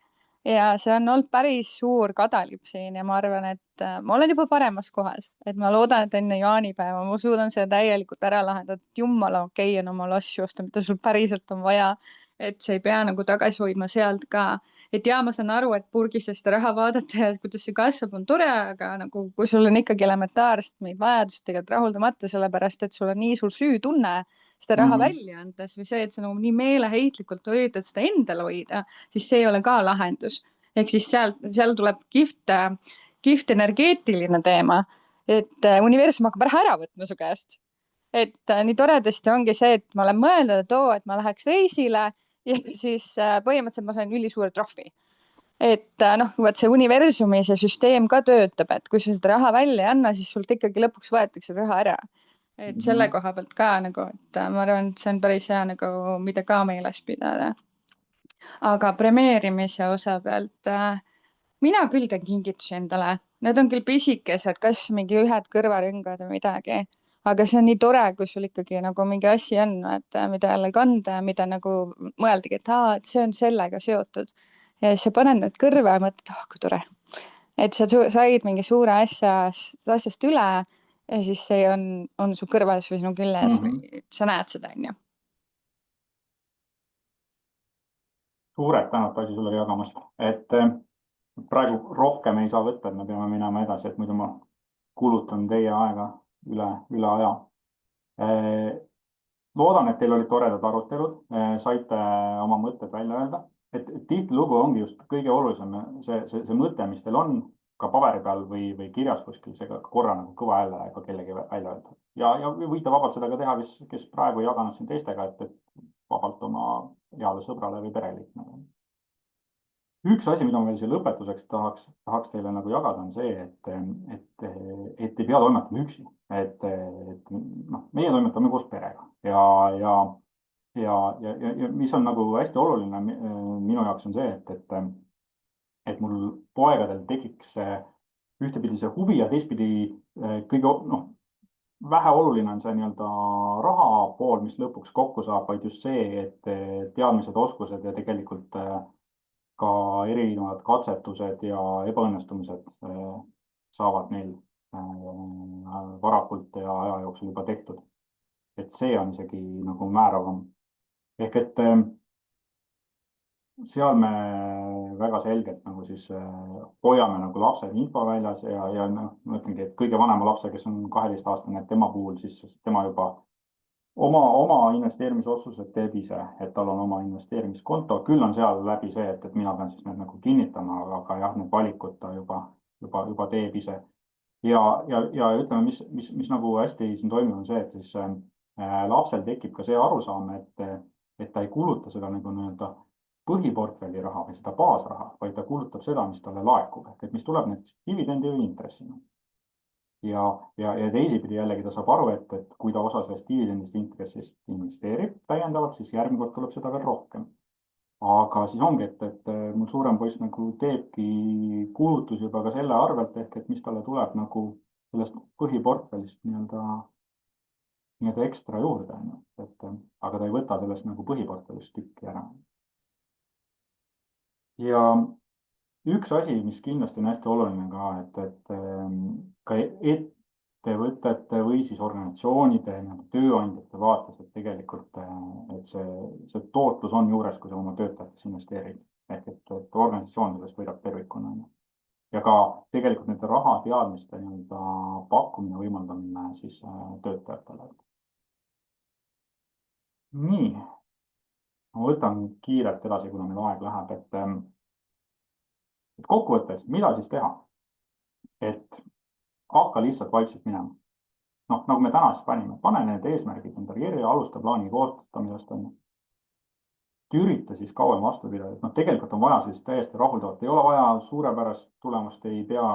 Speaker 4: Ja see on olnud päris suur kadalipp siin ja ma arvan, et ma olen juba paremas kohas, et ma loodan, et enne jaanipäeva ma suudan seda täielikult ära lahendada, et jumala okei on omal asju osta, mida sul päriselt on vaja, et sa ei pea nagu tagasi hoidma sealt ka. Et ja ma saan aru, et purgisse seda raha vaadata ja kuidas see kasvab on tore, aga nagu kui sul on ikkagi elementaarselt meid vajadust tegelikult rahuldamata, sellepärast et sul on nii suur süütunne seda raha välja andes või see, et sa nagu nii meeleheitlikult üritad seda endale hoida, siis see ei ole ka lahendus. Ehk siis seal tuleb kihvt energeetiline teema, et universum hakkab ära võtma su käest. Et nii toredasti ongi see, et ma olen mõelnud, et ma läheks reisile ja siis põhimõtteliselt ma sain ülisuure trahvi. Et see universumi see süsteem ka töötab, et kui sa seda raha välja ei anna, siis sult ikkagi lõpuks võetakse raha ära. Et selle koha pealt ka et ma arvan, et see on päris hea mida ka meeles pidada. Aga premeerimise osa pealt mina küll teen kingitusi endale. Need on küll pisikesed, kas mingi ühed kõrvarõngad või midagi. Aga see on nii tore, kui sul ikkagi mingi asi on, et mida jälle kanda ja mida mõeldagi, et see on sellega seotud. Ja siis sa paned need kõrva ja mõtled, kui tore. Et sa said mingi suure asjast üle ja siis see on su kõrvas või sinu küljes või sa näed seda, on ju.
Speaker 1: Suured tänud, Asi, sulle jagamast. Et praegu rohkem ei saa võtta, et me peame minema edasi, et muidu ma kulutan teie aega üle aja. Loodan, et teil olid toredad arutelud, saite oma mõtted välja öelda. Et tihtilugu ongi just kõige olulisem see mõte, mis teil on, ka paberi peal või kirjas kuskil, see korra kõva häälega kellegi välja öelda. Ja võite vabalt seda ka teha, kes praegu ei jaganud siin teistega, et vabalt oma heale sõbrale või pereliikmele. Üks asi, mida ma veel siia lõpetuseks tahaks teile nagu jagada, on see, et ei pea toimetama üksi. Et meie toimetame koos perega ja mis on nagu hästi oluline minu jaoks on see, et mul poegadel tekiks ühtepidi see huvi ja teistpidi kõige, vähe oluline on see nii-öelda raha pool, mis lõpuks kokku saab, vaid just see, et teadmised, oskused ja tegelikult ka erinevad katsetused ja ebaõnnestumised saavad neil varakult ja aja jooksul juba tehtud. Et see on isegi nagu määravam. Ehk et seal me väga selgelt nagu siis hoiame nagu lapsed infoväljas ja ma ütlengi, et kõige vanema lapse, kes on 12-aastane, et tema puhul siis tema juba oma investeerimisotsused teeb ise, et tal on oma investeerimiskonto, küll on seal läbi see, et mina pean siis need nagu kinnitama, aga jah, need valikud ta juba teeb ise. Ja ütleme, mis nagu hästi siin toimib, on see, et siis lapsel tekib ka see arusaam, et ta ei kuluta seda nagu nii-öelda põhiportfelli raha või seda baasraha, vaid ta kulutab seda, mis talle laekub, et mis tuleb näiteks dividendi või intressina. Ja teisipidi jällegi ta saab aru, et kui ta osa sellest dividendist intressist investeerib täiendavalt, siis järgmine kord tuleb seda veel rohkem. Aga siis ongi, et mul suurem poiss nagu teebki kulutusi juba ka selle arvelt, et mis talle tuleb nagu sellest põhiportfellist nii-öelda ekstra juurde, aga ta ei võta sellest nagu põhiportfellist tükki ära. Ja üks asi, mis kindlasti on hästi oluline ka, et ka ettevõtete või siis organisatsioonide ja tööandjate vaates, et tegelikult et see tootlus on juures, kui sa oma töötajatesse investeerid. Ehk et organisatsioon sellest võidab tervikuna. Ja ka tegelikult nende raha teadmiste pakkumine, võimaldamine siis töötajatele. Nii, ma võtan kiirelt edasi, kuna meil aeg läheb, et kokkuvõttes, mida siis teha? Et hakka lihtsalt vaikselt minema. Nagu me täna siis panime, pane need eesmärgid endale kirja, alusta plaani koostamisest. Ürita siis kauem vastu pidada. Tegelikult on vaja sellist täiesti rahuldavat. Ei ole vaja suurepärast tulemust, ei pea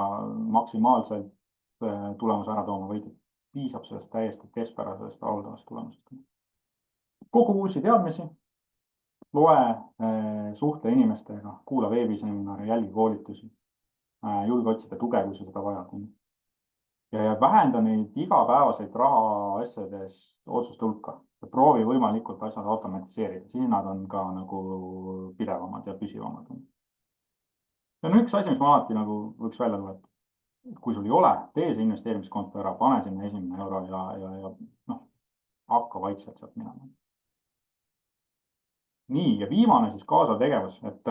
Speaker 1: maksimaalselt tulemuse ära tooma, vaid piisab sellest täiesti keskpärasest rahuldavast tulemusest. Kogu uusi teadmisi, loe, suhtle inimestega, kuula veebiseminare, jälgi koolitusi, julge otsida tuge, kui sa seda vajad. Ja vähenda neid igapäevaseid raha asjades otsuste hulka. Proovi võimalikult asjad automatiseerida, siis nad on ka nagu pidevamad ja püsivamad. See on üks asi, mis ma alati nagu võiks välja tuua, et kui sul ei ole, tee see investeerimiskonto ära, pane sinna esimene euro ja hakka vaikselt sealt minema. Nii, ja viimane siis kaasav tegevus, et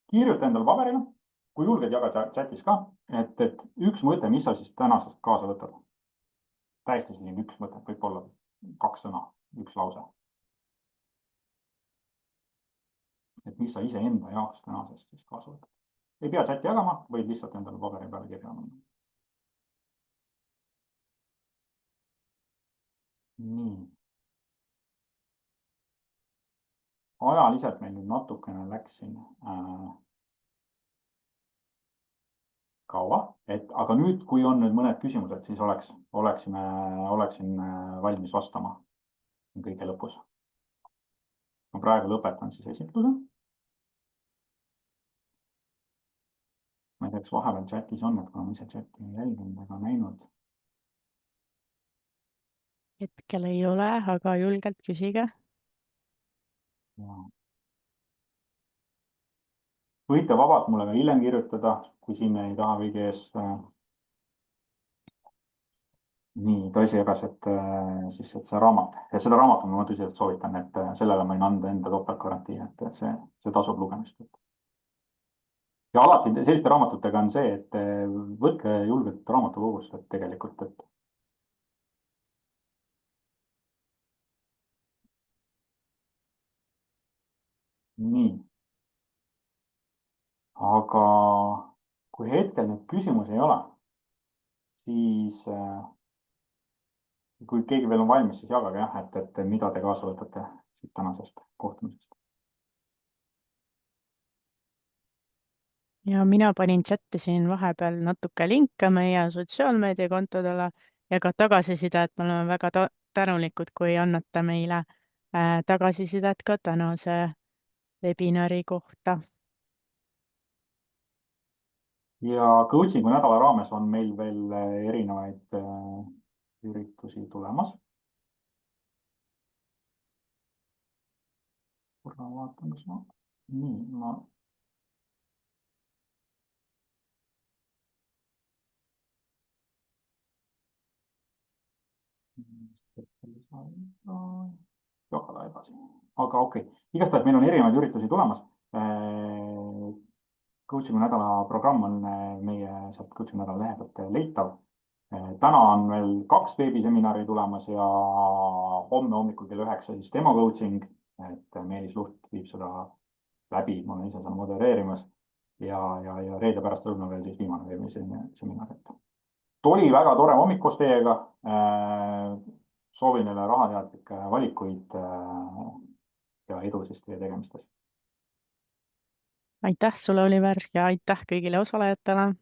Speaker 1: kirjuta endale paberile, kui julged jagada chatis ka, et üks mõte, mis sa siis tänasest kaasa võtad. Täiesti selline üks mõte, võib olla 2 sõna, 1 lause. Et mis sa ise enda jaoks tänasest siis kaasa võtad. Ei pea chati jagama, võid lihtsalt endale paberi peale kirjama. Nii. Ajaliselt meil nüüd natukene läks siin kaua, aga nüüd, kui on nüüd mõned küsimused, siis oleksin valmis vastama kõige lõpus. Ma praegu lõpetan siis esitluse. Ma ei tea, kas vahepeal chatis on, et kuna ma ise chati ei jälginud ega näinud.
Speaker 2: Hetkel ei ole, aga julgelt küsige.
Speaker 1: Võite vabalt mulle ka hiljem kirjutada, kui siin ei taha kõige ees. Nii, tõsi jagas, et see raamat. Ja seda raamatu ma tõsiselt soovitan, et sellele ma võin anda enda topeltgarantii, et see tasub lugemist. Ja alati selliste raamatutega on see, et võtke julgelt raamatukogust, et tegelikult, Nii. Aga kui hetkel neid küsimusi ei ole, siis kui keegi veel on valmis, siis jagage jah, et mida te kaasa võtate siit tänasest kohtumisest.
Speaker 2: Ja mina panin chatti siin vahepeal natuke linke meie sotsiaalmeediakontodele ja ka tagasiside, et me oleme väga tänulikud, kui annate meile tagasisidet ka tänase webinari kohta.
Speaker 1: Ja coachingu nädala raames on meil veel erinevaid üritusi tulemas. Korra vaatan, kas ma jokada edasi. Aga okei. Igastahes meil on erinevaid üritusi tulemas. Coachingu nädala programm on meie sealt coachingu nädala lehe pealt leitav. Täna on veel 2 veebiseminari tulemas ja homme hommikul kell 9 siis demo coaching, et Meelis Luht viib seda läbi, ma olen ise seda modereerimas ja reede pärast lõuna veel siis viimane veebiseminar. Oli väga tore hommikust teiega. Soovin neile rahateadlikke valikuid ja edu siis teie tegemistes.
Speaker 2: Aitäh sulle, Oliver, ja aitäh kõigile osalejatele.